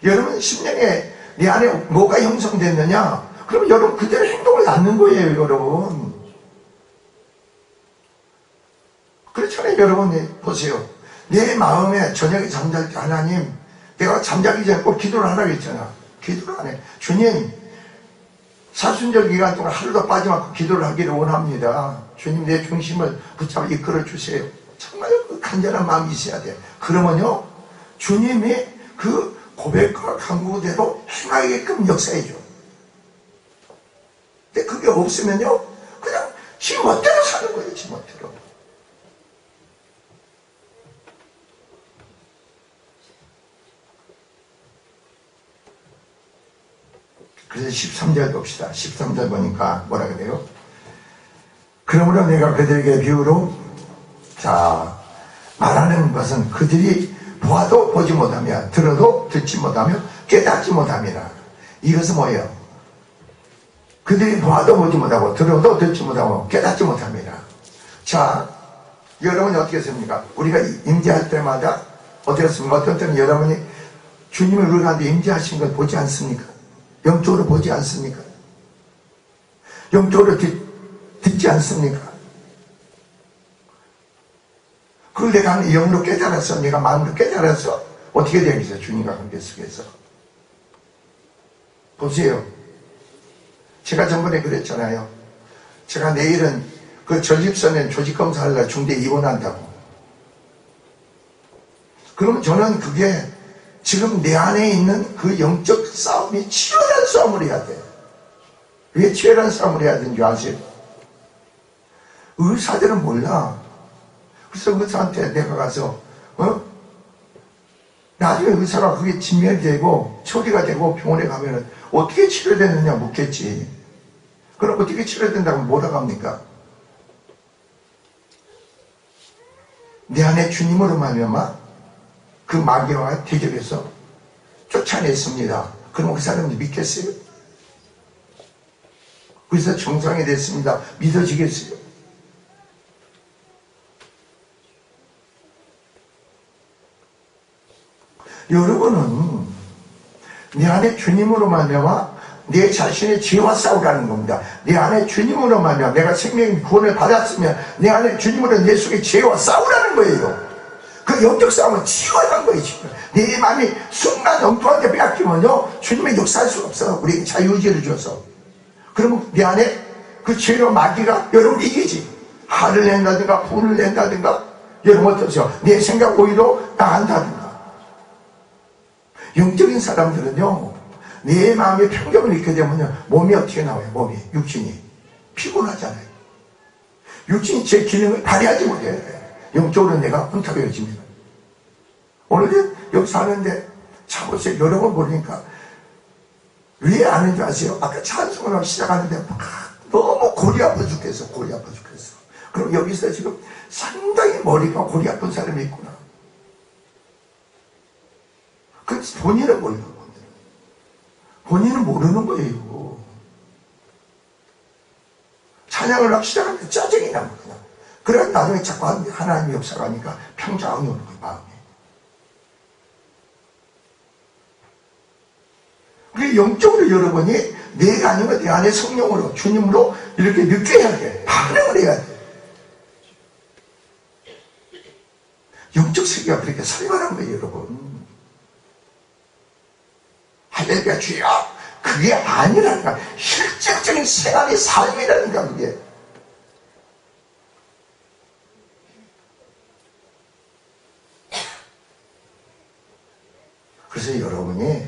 여러분 심령에 내 안에 뭐가 형성됐느냐? 그럼 여러분 그대로 행동을 낳는 거예요, 여러분. 그렇잖아요, 여러분. 보세요. 내 마음에 저녁에 잠잘 때 하나님, 내가 잠자기 전에 꼭 기도를 하라고 했잖아. 기도를 안 해. 주님, 사순절 기간 동안 하루도 빠짐않고 기도를 하기를 원합니다. 주님, 내 중심을 붙잡아 이끌어 주세요. 정말 그 간절한 마음이 있어야 돼. 그러면요, 주님이 그 고백과 간구대로 행하게끔 역사해줘. 근데 그게 없으면요, 그냥 지 멋대로 사는 거예요, 지 멋대로. 그래서 13절 봅시다. 13절 보니까 뭐라 그래요? 그러므로 내가 그들에게 비유로, 자, 말하는 것은 그들이 보아도 보지 못하며 들어도 듣지 못하며 깨닫지 못함이라. 이것은 뭐예요? 그들이 보아도 보지 못하고 들어도 듣지 못하고 깨닫지 못함이라. 자, 여러분이 어떻게 습니까? 우리가 임재할 때마다 어떻게 습니까? 어떤 때는 여러분이 주님을 우리 가운데 임재하신 걸 보지 않습니까? 영적으로 보지 않습니까? 영적으로 듣지 않습니까? 그걸 내가 영으로 깨달았어. 내가 마음으로 깨달았어. 어떻게 되겠어요? 주님과 관계 속에서. 보세요. 제가 전번에 그랬잖아요. 제가 내일은 그 전립선에 조직검사하려고 중대 입원한다고. 그러면 저는 그게 지금 내 안에 있는 그 영적 싸움이 치열한 싸움을 해야 돼. 왜 치열한 싸움을 해야 되는 줄 아세요? 의사들은 몰라. 그래서 의사한테 내가 가서 나중에 의사가 그게 진멸되고 처리가 되고 병원에 가면은 어떻게 치료되느냐 묻겠지. 그럼 어떻게 치료된다고 뭐라고 합니까? 내 안에 주님으로 말미암아 그 마귀와 대적해서 쫓아냈습니다. 그럼 그 사람이 믿겠어요? 그래서 정상이 됐습니다. 믿어지겠어요? 여러분은 내 안에 주님으로 말미암아 내 자신의 죄와 싸우라는 겁니다. 내 안에 주님으로 말미암아 내가 생명의 구원을 받았으면 내 안에 주님으로 내 속의 죄와 싸우라는 거예요. 그 영적 싸움은 치열한 거예요, 지금. 내 마음이 순간 엉뚱한테 빼앗기면요, 주님의 역사할 수가 없어. 우리에게 자유의지를 줘서. 그러면 내 안에 그 죄로 마귀가 여러분 이기지. 화를 낸다든가, 분을 낸다든가, 여러분 어떠세요? 내 생각 오히려 나간다든가. 영적인 사람들은요, 내 마음의 평정을 잃게 되면요, 몸이 어떻게 나와요? 몸이, 육신이. 피곤하잖아요. 육신이 제 기능을 발휘하지 못해. 영적으로 내가 혼탁해지면. 오늘은 여기 사는데 차보세요. 여러 번 보니까 왜 아는 줄 아세요? 아까 찬송을 하고 시작하는데 너무 골이 아파 죽겠어. 골이 아파 죽겠어. 그럼 여기서 지금 상당히 머리가 골이 아픈 사람이 있구나. 그 본인은 몰라. 본인은 모르는 거예요. 찬양을 하기 시작하는데 짜증이 나면 그냥. 그래 나중에 자꾸 하나님의 역사가 하니까 평정이 오는 거예요, 마음에. 그게 영적으로 여러분이 내가 아니면 내 안에 성령으로 주님으로 이렇게 느껴야 돼. 반응을 해야 돼. 영적 세계가 그렇게 살벌한 거예요, 여러분. 할렐루야 주여. 그게 아니라니까. 실질적인 생활의 삶이라니까 그게. 그래서 여러분이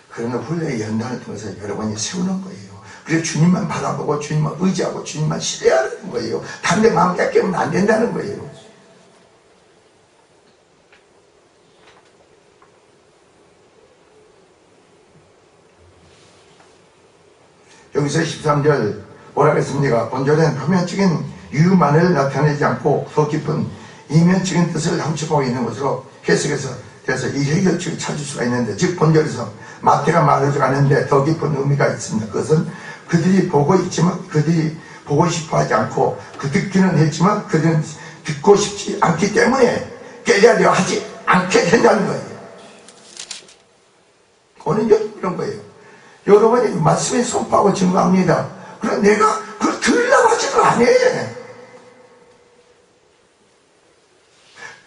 그런 훈련의 연단을 통해서 여러분이 세우는 거예요. 그래서 주님만 바라보고 주님만 의지하고 주님만 신뢰하는 거예요. 다른 데 마음 뺏기면 안 된다는 거예요. 여기서 13절 뭐라 그랬습니까? 본절은 표면적인 이유만을 나타내지 않고 더 깊은 이면적인 뜻을 함축하고 있는 것으로 해석해서 그래서 이 해결책을 찾을 수가 있는데, 즉 본절에서 마태가 말해줘 가는데 더 깊은 의미가 있습니다. 그것은 그들이 보고 있지만 그들이 보고 싶어 하지 않고 그 듣기는 했지만 그들은 듣고 싶지 않기 때문에 깨달으려 하지 않게 된다는 거예요. 오늘 이런 거예요. 여러분이 말씀에 선포하고 증거합니다. 그럼 내가 그걸 들으려고 하지도 않아.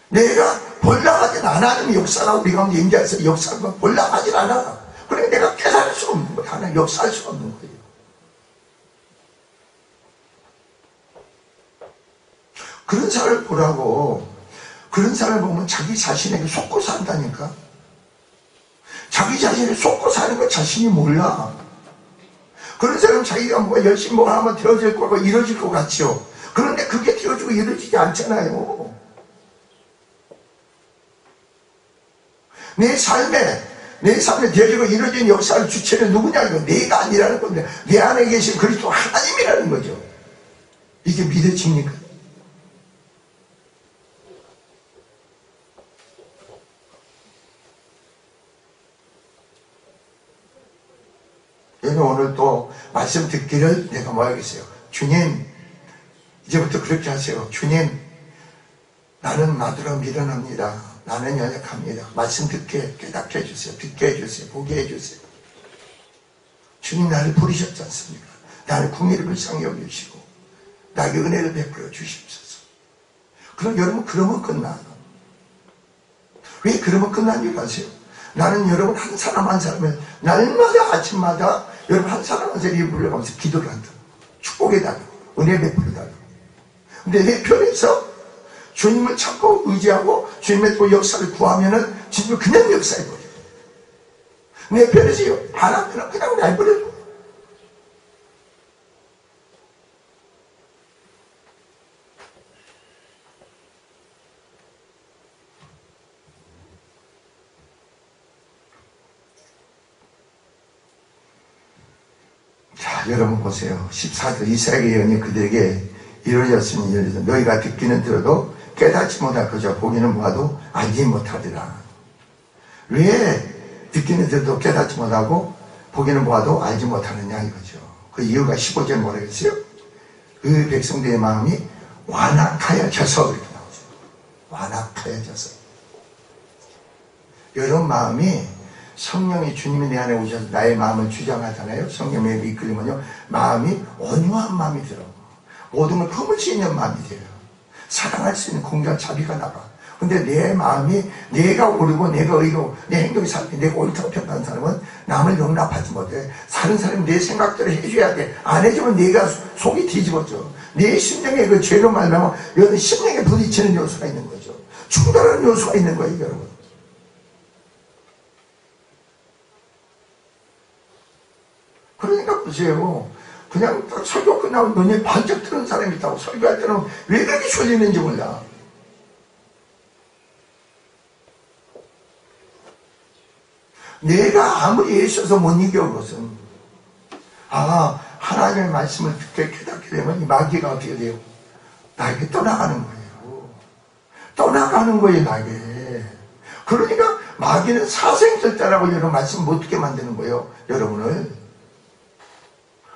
내가 보려고 하진 않아. 역사가 우리 가운데 임재해서 역사가 보려고 하진 않아. 그래 내가 깨달을 수 없는 거야. 하나 역사할 수 없는 거예요. 그런 사람을 보라고. 그런 사람을 보면 자기 자신에게 속고 산다니까. 자기 자신을 속고 사는 거 자신이 몰라. 그런 사람은 자기가 뭐 열심히 뭐 하면 되어질 거고 이루어질 것 같죠. 그런데 그게 되어지고 이루어지지 않잖아요. 내 삶에 되어지고 이루어진 역사를 주체는 누구냐? 이거 내가 아니라는 건데 내 안에 계신 그리스도 하나님이라는 거죠. 이게 믿어집니까? 여러분 오늘 또 말씀 듣기를 내가 뭐 하겠어요? 주님 이제부터 그렇게 하세요. 주님 나는 나더러 미련합니다. 나는 연약합니다. 말씀 듣게 깨닫게 해주세요. 듣게 해주세요. 보게 해주세요. 주님 나를 부르셨지 않습니까? 나를 궁리를 불쌍히 여기시고 나에게 은혜를 베풀어 주십소서. 그럼 여러분 그러면 끝나. 왜 그러면 끝난 줄 아세요? 나는 여러분 한 사람 한 사람을 날마다 아침마다 여러분 한 사람 한 사람이 불러가면서 기도를 한다. 축복해달라고 은혜 베풀어달라고. 근데 내 편에서 주님을 찾고 의지하고 주님의 또 역사를 구하면은 주님은 그냥 역사해버려. 내 편에서 안 하면 그냥 내버려줘. 자, 여러분 보세요. 14절 이스라엘의 예언이 그들에게 이루어졌으니 이루어져 너희가 듣기는 들어도 깨닫지 못할 거죠. 보기는 보아도 알지 못하리라. 왜 듣기는 들어도 깨닫지 못하고 보기는 보아도 알지 못하느냐 이거죠. 그 이유가 15절 뭐라 그랬어요? 그 백성들의 마음이 완악하여져서 그렇게 나오죠. 완악하여져서. 여러분 마음이 성령이 주님이 내 안에 오셔서 나의 마음을 주장하잖아요. 성령에 이끌리면요 마음이 온유한 마음이 들어. 모든 걸 품을 수 있는 마음이 돼요. 사랑할 수 있는 공간 자비가 나가. 근데 내 마음이 내가 옳고 내가 의로 내 행동이 삶이 내가 옳다고 평가하는 사람은 남을 용납하지 못해. 다른 사람이 내 생각대로 해줘야 돼. 안 해주면 내가 속이 뒤집어져. 내 심령에 그 죄로 말하면 여기 심령에 부딪히는 요소가 있는 거죠. 충돌하는 요소가 있는 거예요, 여러분. 그러니까 보세요. 그냥 딱 설교 끝나고 눈이 반짝 뜨는 사람이 있다고. 설교할 때는 왜 그렇게 졸리는지 몰라. 내가 아무리 애써서 못 이겨 것은 하나님의 말씀을 듣게 깨닫게 되면 이 마귀가 어떻게 돼요? 나에게 떠나가는 거예요. 떠나가는 거예요, 나에게. 그러니까 마귀는 사생절대라고 여러분 말씀 못 듣게 만드는 거예요, 여러분을.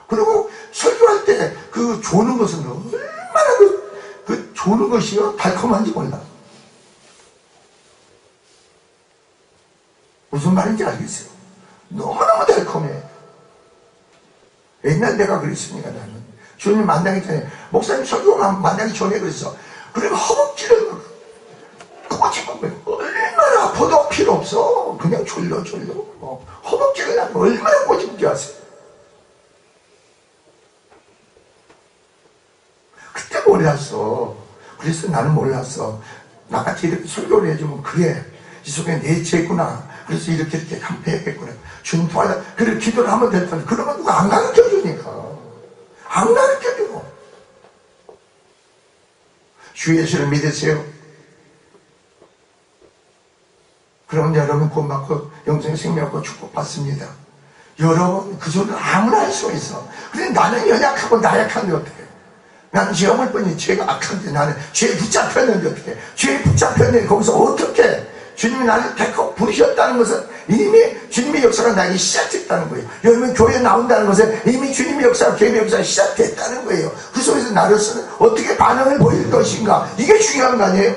그리고 설교할 때 그 조는 것은 얼마나 그 조는 것이요 달콤한지 몰라. 무슨 말인지 알겠어요. 너무너무 달콤해. 옛날 내가 그랬으니까 나는 주님 만나기 전에 목사님 설교 만나기 전에 그랬어. 그리고 허벅지를 꼬집은 거예요. 얼마나 아파도 필요 없어. 그냥 졸려. 허벅지를 나는 얼마나 꼬집은 줄 아세요? 그때 몰랐어. 그래서 나는 몰랐어. 나같이 이렇게 설교를 해주면 그래 이 속에 내 죄구나. 그래서 이렇게 감패했겠구나. 주님 도와라. 그래 기도를 하면 될 텐데 그러면 누가 안 가르쳐주니까. 안 가르쳐주고. 주 예수를 믿으세요. 그럼 여러분 구원받고 영생의 생명 얻고 축복받습니다. 여러분 그 소리를 아무나 할 수가 있어. 근데 나는 연약하고 나약한데 어떡해. 나는 죄 없을 뿐이지 죄가 악한데 나는 죄에 붙잡혔는데 어떻게 죄에 붙잡혔는데 거기서 어떻게 주님이 나를 택하고 부르셨다는 것은 이미 주님의 역사가 나에게 시작됐다는 거예요. 여러분 교회에 나온다는 것은 이미 주님의 역사가 교회의 역사가 시작됐다는 거예요. 그 속에서 나로서는 어떻게 반응을 보일 것인가 이게 중요한 거 아니에요?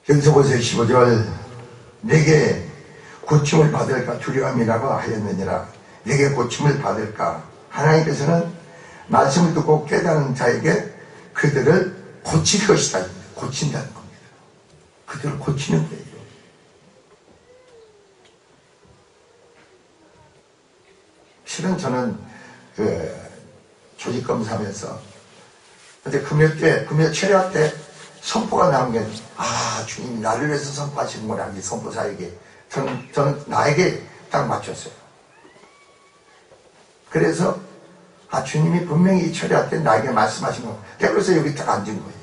여기서 보세요. 15절. 내게 고침을 받을까 두려움이라고 하였느니라. 내게 고침을 받을까. 하나님께서는 말씀을 듣고 깨닫는 자에게 그들을 고칠 것이다. 고친다는 겁니다. 그들을 고치는 거예요. 실은 저는 조직검사하면서 근데 금요 철야 때 선포가 나온 게, 주님이 나를 위해서 선포하시는구나, 이 선포사에게. 저는 나에게 딱 맞췄어요. 그래서, 주님이 분명히 이 철야 때 나에게 말씀하신 거. 그래서 여기 딱 앉은 거예요.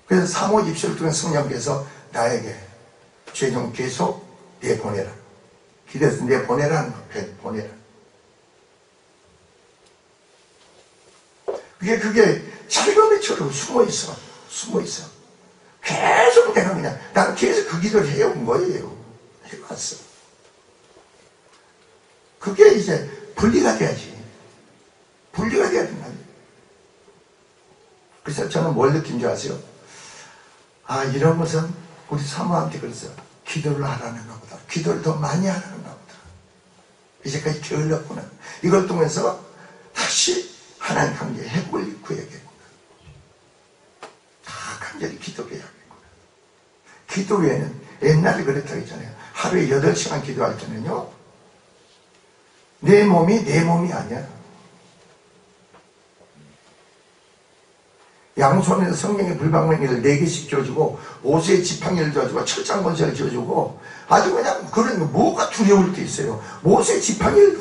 그래서 사모 입술을 통해 성령께서 나에게 죄종 계속 내보내라. 기도해서 내보내라는 거, 보내라. 그게 철검이처럼 숨어있어. 계속 내가 나는 계속 그 기도를 해온 거예요. 해왔어. 그게 이제 분리가 돼야지. 분리가 돼야 된다. 그래서 저는 뭘 느낀 줄 아세요? 이런 것은 우리 사모한테 그래서 기도를 하라는가 보다. 기도를 더 많이 하라는가 보다. 이제까지 게을렀구나. 이걸 통해서 다시 하나님 관계 회복을 구해야겠구나. 다 간절히 기도해야겠구나. 기도 외에는 옛날에 그랬다고 했잖아요. 하루에 8시간 기도할 때는요, 내 몸이 내 몸이 아니야. 양손에서 성경의 불방맹이를 4개씩 줘주고, 옷에 지팡이를 줘주고, 철장 건설을 줘주고, 아주 그냥 그런 뭐가 두려울 때 있어요. 옷에 지팡이를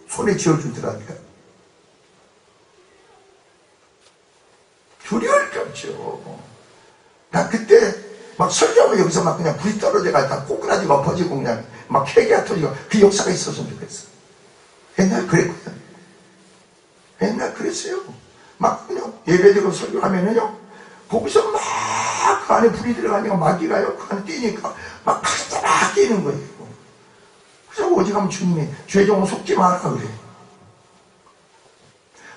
손에 쥐어주더라니까. 두려울 게 없죠. 나 그때 막 설교하면 여기서 막 그냥 불이 떨어져가 다 꼬꾸라지가 엎어지고 그냥 막 회개가 터지고 그 역사가 있었으면 좋겠어. 옛날 그랬거든. 옛날 그랬어요. 막 그냥 예배드리고 설교하면은요, 거기서 막 그 안에 불이 들어가니까 마귀가요, 그 안에 뛰니까 막 뛰는 거예요. 그래서 어디 가면 주님이 죄종은 속지 마라 그래.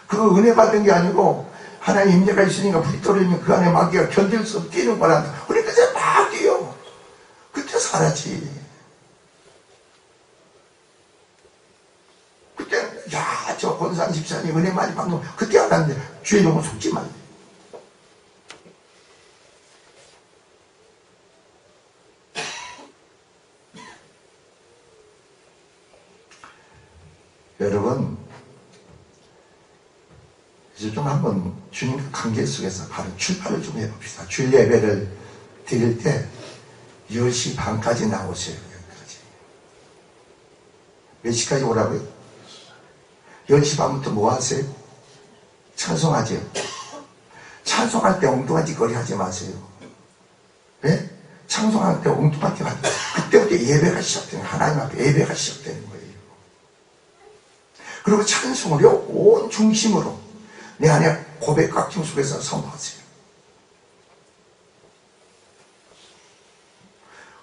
그거 은혜 받은 게 아니고 하나님 임재가 있으니까 불이 떨어지면 그 안에 마귀가 견딜 수 없이 뛰는 거란다. 우리 그때 막 뛰어. 그때 살았지. 그때 저 권산 집사님 은혜 많이 받는 그때 알았는데 죄종은 속지 말래. 여러분, 이제 좀 한번 주님 관계 속에서 바로 출발을 좀 해봅시다. 주일 예배를 드릴 때 10시 반까지 나오세요. 여기까지. 몇 시까지 오라고요? 10시 반부터 뭐 하세요? 찬송하죠. 찬송할 때 엉뚱한 짓거리 하지 마세요. 네? 찬송할 때 엉뚱한 짓 하지 마세요. 그때부터 예배가 시작되는 거예요. 하나님 앞에 예배가 시작되는 거예요. 그리고 찬송을요, 온 중심으로 내 안에 고백 각종 속에서 선포하세요.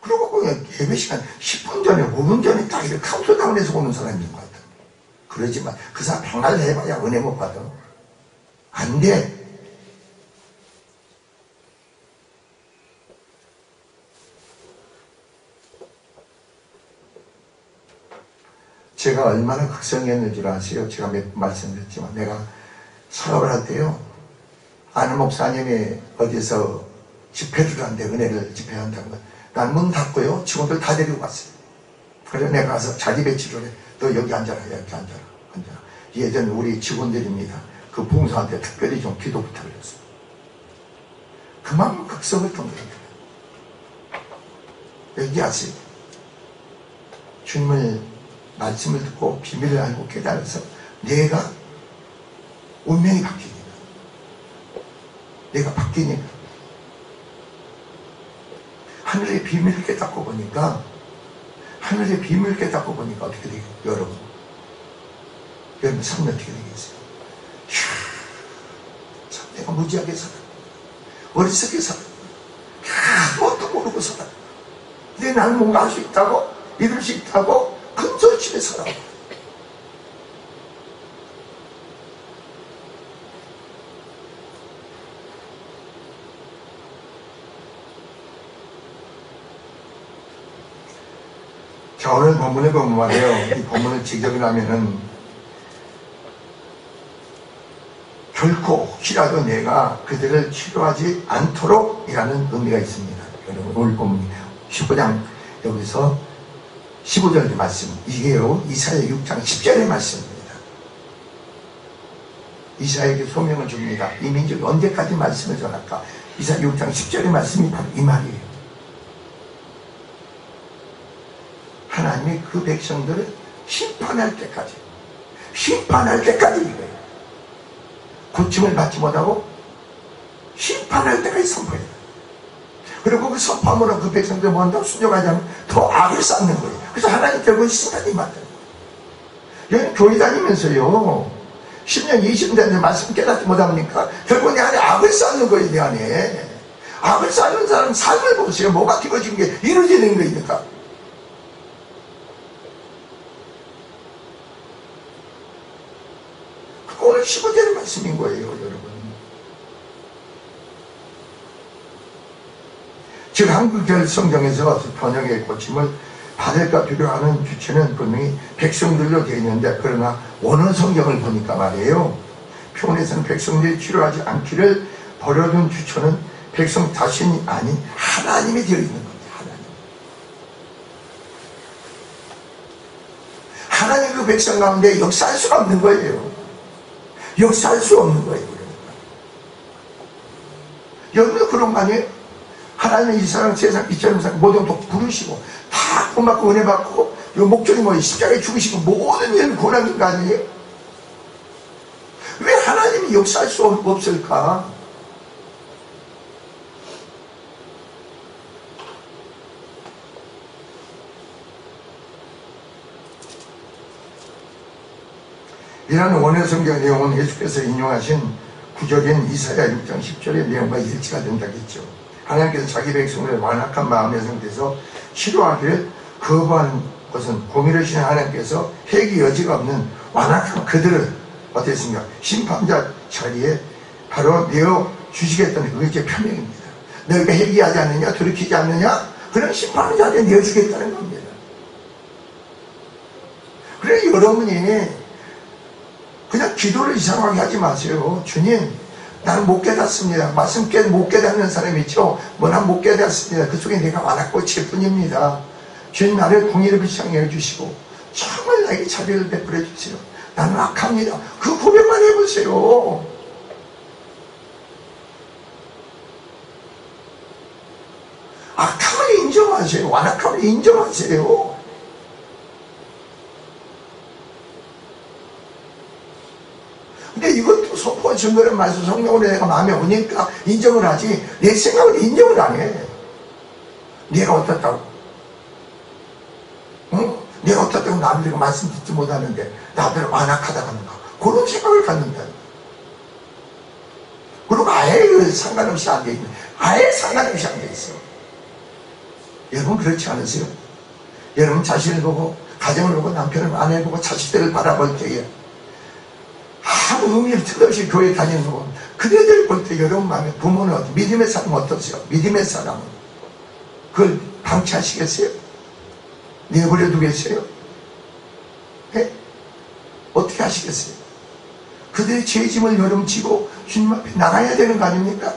그리고 그냥 예배 시간 10분 전에, 5분 전에 딱 이렇게 카운트다운해서 오는 사람이 있는 것 같아요. 그러지만 그 사람 백날 해봐야 은혜 못 받아. 안 돼. 제가 얼마나 극성이었는 줄 아세요? 제가 몇 번 말씀드렸지만 내가 사업을 할 때요, 아는 목사님이 어디서 집회를 하는데 은혜를 집회한다고 난 문 닫고요 직원들 다 데리고 갔어요. 그래서 내가 가서 자리 배치를 해. 너 여기 앉아라. 이렇게 앉아라. 예전 우리 직원들입니다. 그 봉사한테 특별히 좀 기도 부탁을 했어요. 그만큼 극성을 던 거예요. 얘기하세요. 주님을 말씀을 듣고 비밀을 알고 깨달아서 내가 운명이 바뀌니까, 내가 바뀌니까 하늘의 비밀을 깨닫고 보니까, 하늘의 비밀을 깨닫고 보니까 어떻게 되겠어요? 여러분 삶이 어떻게 되겠어요? 참 내가 무지하게 살아, 어리석게 살아, 아무것도 모르고 살아. 근데 나는 뭔가 할 수 있다고, 이룰 수 있다고 근절집에 살아. 자, 오늘 본문에 보면 말이에요. 이 본문을 지적을 하면은 결코 혹시라도 내가 그들을 치료하지 않도록 이라는 의미가 있습니다. 여러분, 오늘 본문 15장 여기서 15절의 말씀, 이게요 이사야 6장 10절의 말씀입니다. 이사야에게 소명을 줍니다. 이 민족이 언제까지 말씀을 전할까? 이사야 6장 10절의 말씀이 바로 이 말이에요. 하나님이 그 백성들을 심판할 때까지 이거예요. 고침을 받지 못하고 심판할 때까지 선포해요. 그리고 그 선포함으로 그 백성들 뭔가 순종하지 않으면 더 악을 쌓는 거예요. 그래서 하나님 결국 심판이 맞는 거예요. 여기 교회 다니면서요 10년 20년 말씀 깨닫지 못합니까? 결국 내 안에 악을 쌓는 거예요. 내 안에 악을 쌓는 사람 삶을 보세요. 뭐가 기뻐진 게 이루어지는 거니까. 오늘 15절의 말씀인 거예요, 여러분. 즉 한국절 성경에서 번역의 고침을 받을까 두려워하는 주체는 분명히 백성들로 되어 있는데, 그러나 원어 성경을 보니까 말이에요, 표현에서는 백성들이 치료하지 않기를 버려둔 주체는 백성 자신이 아닌 하나님이 되어 있는 겁니다. 하나님 그 백성 가운데 역사할 수가 없는 거예요. 역사할 수 없는 거예요. 여러분도 그런 거 아니에요? 하나님은 이 사람, 세상, 이처럼 사람 모든 도 부르시고 다 구원받고 은혜 받고 요 목적이 뭐예요? 십자가에 죽으시고 모든 일을 고난인 거 아니에요? 왜 하나님이 역사할 수 없을까? 이라는 원의 성경 내용은 예수께서 인용하신 구절인 이사야 6장 10절의 내용과 일치가 된다겠죠. 하나님께서 자기 백성을 완악한 마음의 상태에서 치료하기를 거부한 것은 공의로우신 하나님께서 회개 여지가 없는 완악한 그들을 어땠습니까? 심판자 자리에 바로 내어 주시겠다는 그게 제 표명입니다. 너희가 회개하지 않느냐, 돌이키지 않느냐, 그런 심판의 자리에 내어주겠다는 겁니다. 그래 여러분이 그냥 기도를 이상하게 하지 마세요. 주님, 나는 못 깨닫습니다. 말씀 못 깨닫는 사람이 있죠. 뭐 난 못 깨닫습니다. 그 속에 내가 완악고칠 뿐입니다. 주님, 나를 공의를 비창해 해주시고 정말 나에게 자비를 베풀어 주세요. 나는 악합니다. 그 고백만 해보세요. 악함을 인정하세요. 완악함을 인정하세요. 근데 이것도 소포 증거를 말씀 성령으로 내가 마음에 오니까 인정을 하지, 내 생각은 인정을 안 해. 내가 어떻다고? 응? 내가 어떻다고 남들이 말씀 듣지 못하는데 나들은 완악하다고 하는가? 그런 생각을 갖는다. 그리고 아예 상관없이 안 돼 있는, 아예 상관없이 안 돼 있어. 여러분 그렇지 않으세요? 여러분 자신을 보고, 가정을 보고, 남편을, 아내를 보고, 자식들을 바라볼 때에 아무 의미를 틀없이 교회 다니는 거, 그대들 볼 때 여러분 마음에, 부모는 믿음의 사람은 어떠세요? 믿음의 사람은 그걸 방치하시겠어요? 내버려 두겠어요? 네? 어떻게 하시겠어요? 그들의 죄짐을 여러분 지고 주님 앞에 나가야 되는 거 아닙니까?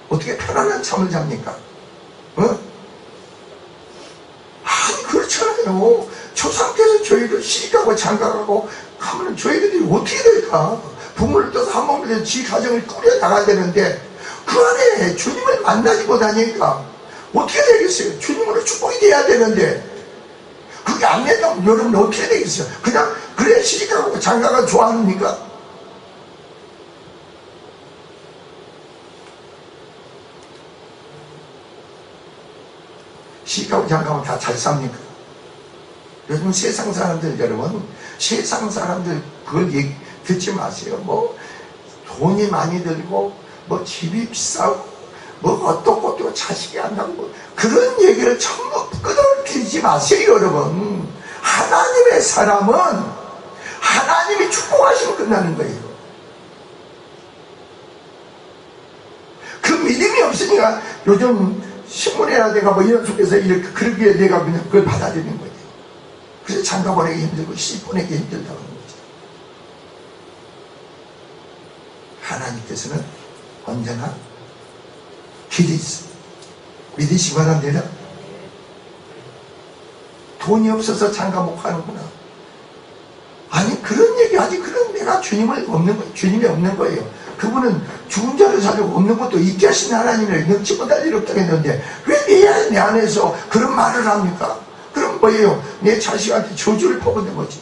어떻게 편안한 잠을 잡니까? 어? 아니 그렇잖아요. 저 상태에서 저희를 시집가고 장가가고 하면 저희들이 어떻게 될까? 부모를 떠서 한 몸에 대해서 지 가정을 꾸려 나가야 되는데 그 안에 주님을 만나지 못하니까 어떻게 되겠어요? 주님으로 축복이 돼야 되는데 그게 안 된다면 여러분 어떻게 되겠어요? 그냥 그래 시집가고 장가가 좋아합니까? 시집가고 장가가면 다 잘 삽니까? 요즘 세상 사람들, 여러분, 세상 사람들 그걸 듣지 마세요. 뭐 돈이 많이 들고 뭐 집이 비싸고 뭐 어떻고 자식이 안 나고 그런 얘기를 전부 끄덕이지 마세요. 여러분, 하나님의 사람은 하나님이 축복하시면 끝나는 거예요. 그 믿음이 없으니까 요즘 신문에나 내가 뭐 이런 속에서 이렇게 그러기에 내가 그냥 그걸 받아들이는 거예요. 그래서 장가 보내기 힘들고 시 보내기 힘들다고 하는 거죠. 하나님께서는 언제나 길이 있어. 믿으시 바랍니다. 돈이 없어서 장가 못 가는구나. 아니 그런 얘기 하지. 그런 내가 주님이 없는 거예요. 그분은 죽은 자를 살리고 없는 것도 있게 하신 하나님을 능치 못할 일 없다고 했는데 왜 내 안에서 그런 말을 합니까? 그럼 뭐예요? 내 자식한테 저주를 퍼붓는 거지.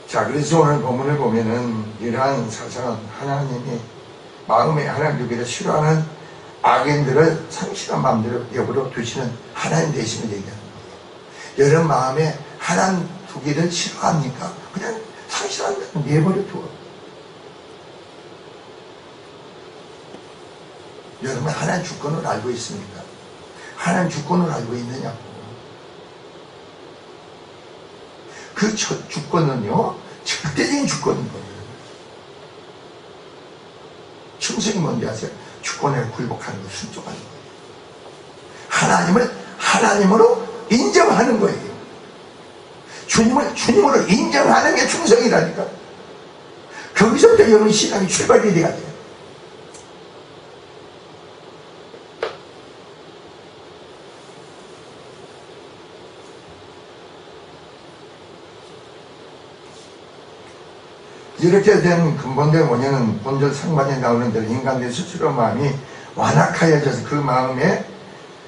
자, 그래서 오늘 본문을 보면은 이러한 사상은 하나님이 마음에 하나님 두기를 싫어하는 악인들을 상실한 마음대로 역으로 두시는 하나님 되심을 얘기하는 거예요. 여러분 마음에 하나님 두기를 싫어합니까? 그냥 상실한 대로 내버려 두어. 여러분 하나님 주권을 알고 있습니까? 하나님 주권을 알고 있느냐고. 그 주권은요 절대적인 주권인 거예요. 충성이 뭔지 아세요? 주권에 굴복하는 거, 순종하는 거예요. 하나님을 하나님으로 인정하는 거예요. 주님을 주님으로 인정하는 게 충성이라니까. 거기서부터 여러분 신앙이 출발이 돼야 돼요. 이렇게 된 근본된 원인은 본절 상반에 나오는 대로 인간의 스스로 마음이 완악하여져서 그 마음에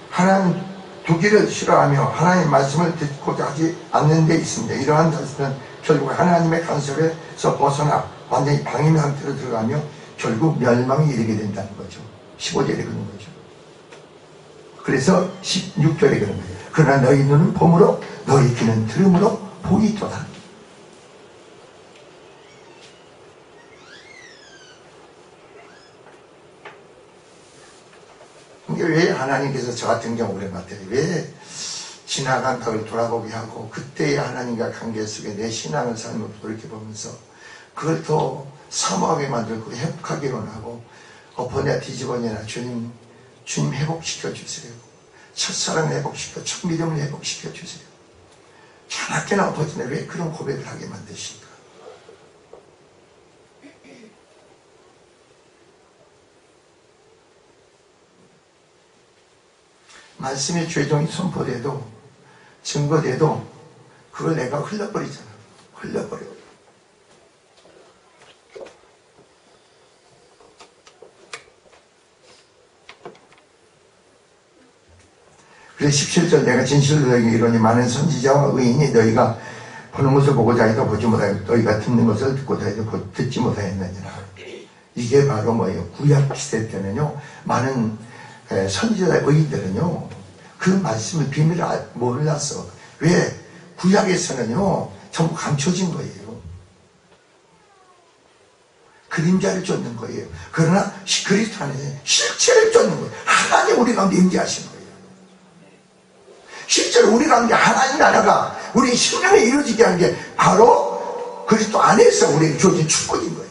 하나님 두기를 싫어하며 하나님의 말씀을 듣고자 하지 않는 데 있습니다. 이러한 자들은 결국 하나님의 간섭에서 벗어나 완전히 방임 상태로 들어가며 결국 멸망에 이르게 된다는 거죠. 15절에 그런 거죠. 그래서 16절에 그런 거예요. 그러나 너희 눈은 봄으로 너희 귀는 들음으로 보이도다. 왜 하나님께서 저 같은 경우를 맡아요? 왜 지나간 덕을 돌아보게 하고 그때의 하나님과 관계 속에 내 신앙을 삶을 돌이켜보면서 그걸 더 사모하게 만들고 회복하기로 하고 엎어냐 뒤집어냐나 주님 회복시켜 주세요. 첫사랑 회복시켜 첫 믿음을 회복시켜 주세요. 자나깨나 엎어지네 왜 그런 고백을 하게 만드실까? 말씀의 죄종이 선포돼도 증거돼도 그걸 내가 흘려버리잖아. 흘려버려. 그래서 17절 내가 진실로 너에게 이르노니 많은 선지자와 의인이 너희가 보는 것을 보고자 해도 보지 못하였고 너희가 듣는 것을 듣고자 해도 듣지 못하였느니라. 이게 바로 뭐예요? 구약 시대 때는요 많은 선지자 의인들은요 그 말씀의 비밀을 몰랐어. 왜? 구약에서는요 전부 감춰진 거예요. 그림자를 쫓는 거예요. 그러나 그리스도 안에 실체를 쫓는 거예요. 하나님 우리 가운데 임재하시는 거예요. 실제로 우리 가운데 하나님 나라가 우리 심령에 이루어지게 한 게 바로 그리스도 안에서 우리에게 주어진 축복인 거예요.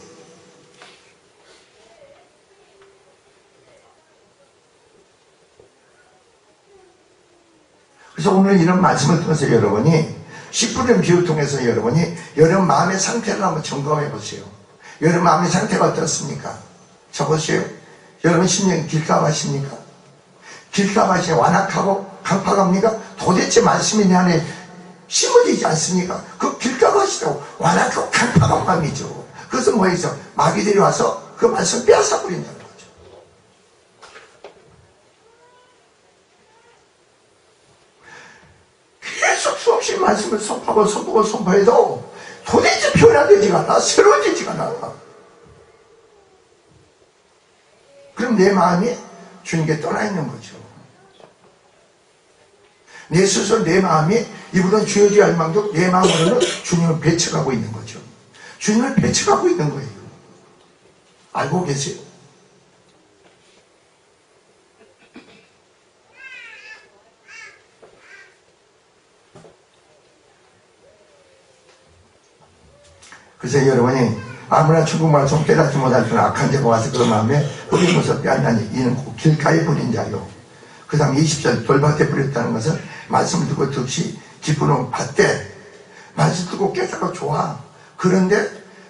그래서 오늘 이런 말씀을 통해서 여러분이 씨 뿌리는 비유를 통해서 여러분이 여러분 마음의 상태를 한번 점검해 보세요. 여러분 마음의 상태가 어떻습니까? 저 보세요. 여러분 심령이 길가하십니까? 길가하시 완악하고 강팍합니까? 도대체 말씀이 내 안에 심어지지 않습니까? 그 길가하시다고 완악하고 강팍한 마음이죠. 그것은 뭐해서 마귀들이 와서 그 말씀 빼앗아 버린다는 거죠. 계속 수없이 말씀을 선포해도 도대체 변화되지가 않아. 새로워지지가 않아. 그럼 내 마음이 주님께 떠나 있는 거죠. 내 스스로 내 마음이 입으로는 주여지야 할 망정 내 마음으로는 주님을 배척하고 있는 거죠. 주님을 배척하고 있는 거예요. 알고 계세요? 그래서 여러분이 아무나 천국 말씀 깨닫지 못할 줄 악한 자가 와서 그 마음에 뿌린 것을 빼앗나니 이는 곧 길가에 뿌린 자요. 그 다음 20절 돌밭에 뿌렸다는 것은 말씀을 듣고 득시 기쁨을 받되 말씀 듣고 깨닫고 좋아. 그런데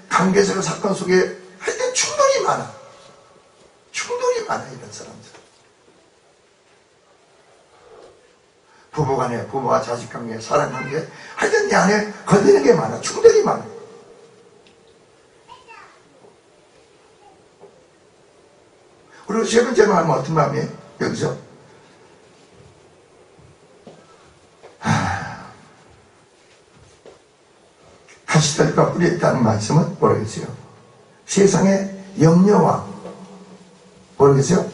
관계적 사건 속에 하여튼 충돌이 많아. 충돌이 많아 이런 사람들. 부부간에 부부와 자식관계 사랑관계 하여튼 내 안에 걸리는 게 많아. 충돌이 많아. 그리고 세 번째 마음은 어떤 마음이에요? 여기서 가시떨과 뿌렸다는 말씀은 모르겠어요. 세상의 염려와 모르겠어요.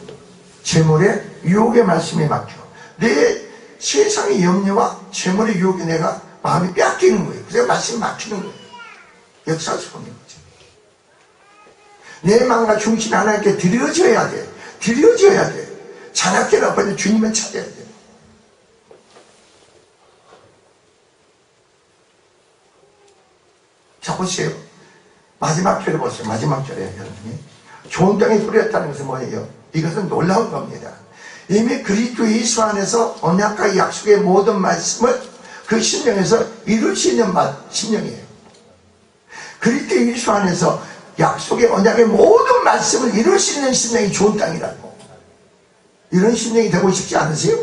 재물의 유혹의 말씀이 막혀. 내 세상의 염려와 재물의 유혹에 내가 마음이 뺏기는 거예요. 그래서 말씀이 막히는 거예요. 역사 속에 거죠. 내 마음과 중심이 하나님께 드려져야 돼. 드려져야 돼. 자나깨나 엎어져 주님을 찾아야 돼. 자, 보세요. 마지막 절에 보세요. 마지막 절에 여러분이. 좋은 땅에 뿌렸다는 것은 뭐예요? 이것은 놀라운 겁니다. 이미 그리스도 예수 안에서 언약과 약속의 모든 말씀을 그 심령에서 이룰 수 있는 심령이에요. 그리스도 예수 안에서 약속의 언약의 모든 말씀을 이룰 수 있는 심령이 좋은 땅이라고. 이런 심령이 되고 싶지 않으세요?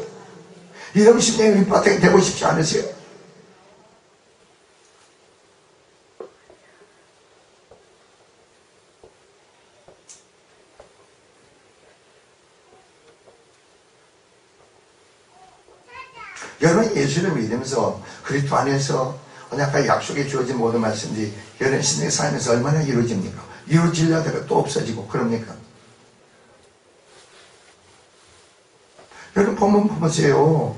이런 심령이 밑바탕이 되고 싶지 않으세요? 여러분 예수를 믿으면서 그리스도 안에서 언약과 약속에 주어진 모든 말씀들이 여러분 신의 삶에서 얼마나 이루어집니까? 이루어지려다가 또 없어지고 그럽니까? 여러분 본문 보세요.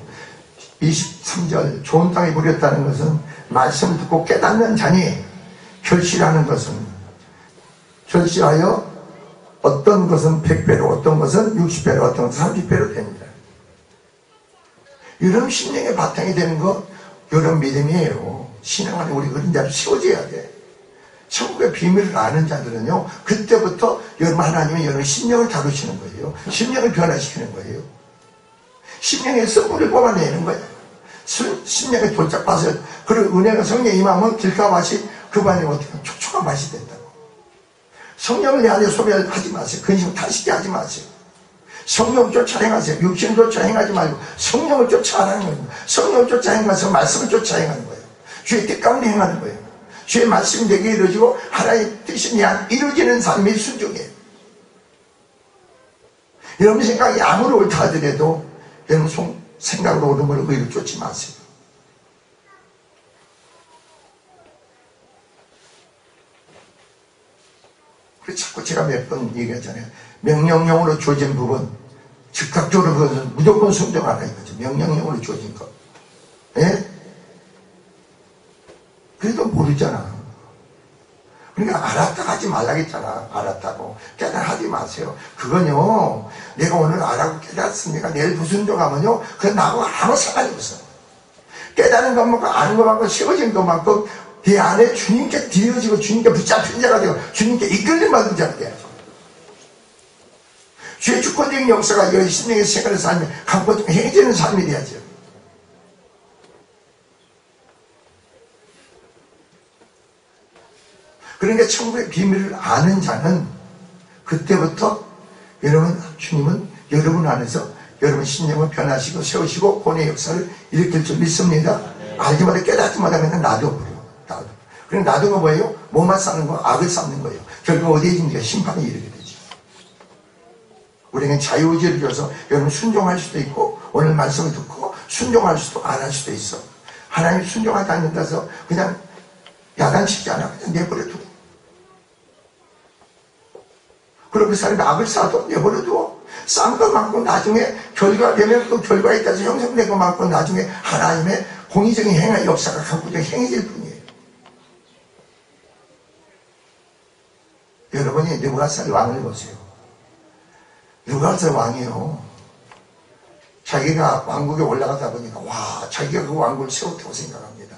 23절 좋은 땅에 뿌렸다는 것은 말씀을 듣고 깨닫는 자니 결실하는 것은 결실하여 어떤 것은 100배로 어떤 것은 60배로 어떤 것은 30배로 됩니다. 이런 신령의 바탕이 되는 것 이런 믿음이에요. 신앙 안에 우리 그림자로 세워져야 돼. 천국의 비밀을 아는 자들은요 그때부터 여러분 하나님은 여러분 심령을 다루시는 거예요. 심령을 변화시키는 거예요. 심령의 선물을 뽑아내는 거예요. 심령에 돌짝봐서 그리고 은혜가 성령의 임하면 길가밭이 그 반에 어떻게 촉촉한 맛이 된다고. 성령을 내 안에 소멸하지 마세요. 근심 탄식이 하지 마세요. 성령을 쫓아 행하세요. 육신을 쫓아 행하지 말고 성령을 쫓아 하는 거예요. 성령을 쫓아 행하서 말씀을 쫓아 행하는 거예요. 주의 뜻 가운데 행하는 거예요. 주의 말씀이 내게 이루어지고 하나님의 뜻이 내 안에 이루어지는 삶이 순종이에요. 여러분 생각이 아무리 옳다 하더라도 여러분 생각으로 옳은 걸 의를 쫓지 마세요. 그래서 자꾸 제가 몇 번 얘기하잖아요. 명령형으로 주어진 부분 즉각적으로 그것은 무조건 순종하라 이거죠. 명령형으로 주어진 것. 예? 그래도 모르잖아. 그러니까 알았다 하지 말라겠잖아. 알았다고 깨달하지 마세요. 그건요 내가 오늘 알았고 깨달았습니까? 내일 불순종하면요 그건 나하고 아무 상관이 없어. 깨달은 것만큼 아는 것만큼 세워진 것만큼 내 안에 주님께 드려지고 주님께 붙잡힌 자가 되고 주님께 이끌림 받은 자가 돼야죠. 주의 주권적인 역사가 여기 심령의 생활의 삶에 강포 행해지는 삶이 돼야죠. 그러니까 천국의 비밀을 아는 자는 그때부터 여러분 주님은 여러분 안에서 여러분 신령을 변화시고 세우시고 본의 역사를 일으킬 줄 믿습니다. 알지 못해 깨닫지 못하면 놔둬버려요. 놔둬. 그럼 놔두가 뭐예요? 뭐만 쌓는 거? 악을 쌓는 거예요. 결국 어디에 있는가? 심판이 이르게 되죠. 우리에게 자유의지를 줘서 여러분 순종할 수도 있고 오늘 말씀을 듣고 순종할 수도 안 할 수도 있어. 하나님 순종하지 않는다서 그냥 야단치지 않아. 그냥 내버려두고. 그리고 그 사람이 악을 쌓아도 내버려두어. 쌓은 것만큼 나중에 결과가 되면 그 결과에 따라서 형성된 것만큼 나중에 하나님의 공의적인 행의 역사가 강구적인 행해질 뿐이에요. 여러분이 느부갓네살 왕을 보세요. 느부갓네살 왕이요. 자기가 왕국에 올라가다 보니까 와, 자기가 그 왕국을 세웠다고 생각합니다.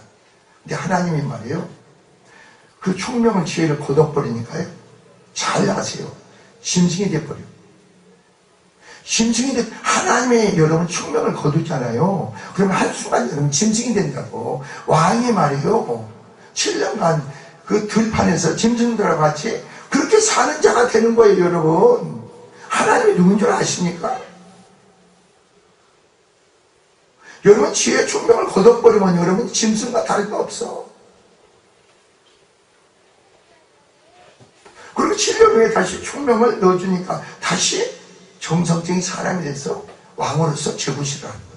근데 하나님이 말이에요. 그 총명을 지혜를 거둬버리니까요. 잘 아세요. 짐승이 돼버려. 짐승이 돼, 하나님의 여러분 총명을 거두잖아요. 그러면 한순간 여러분 짐승이 된다고. 왕이 말이요. 7년간 그 들판에서 짐승들과 같이 그렇게 사는 자가 되는 거예요, 여러분. 하나님이 누군 줄 아십니까? 여러분 지혜의 총명을 거둬버리면 여러분 짐승과 다를 거 없어. 그리고 7년 후에 다시 총명을 넣어주니까 다시 정성적인 사람이 돼서 왕으로서 제구시를 하는 거지.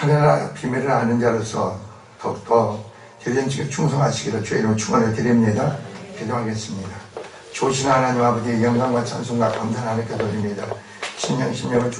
하늘나라 비밀을 아는 자로서 더욱더 대전직에 충성하시기를 주의 이름으로 축원을 드립니다. 기도하겠습니다. 조신 하나님 아버지의 영광과 찬송과 감사를 하나님께 돌립니다. 신령을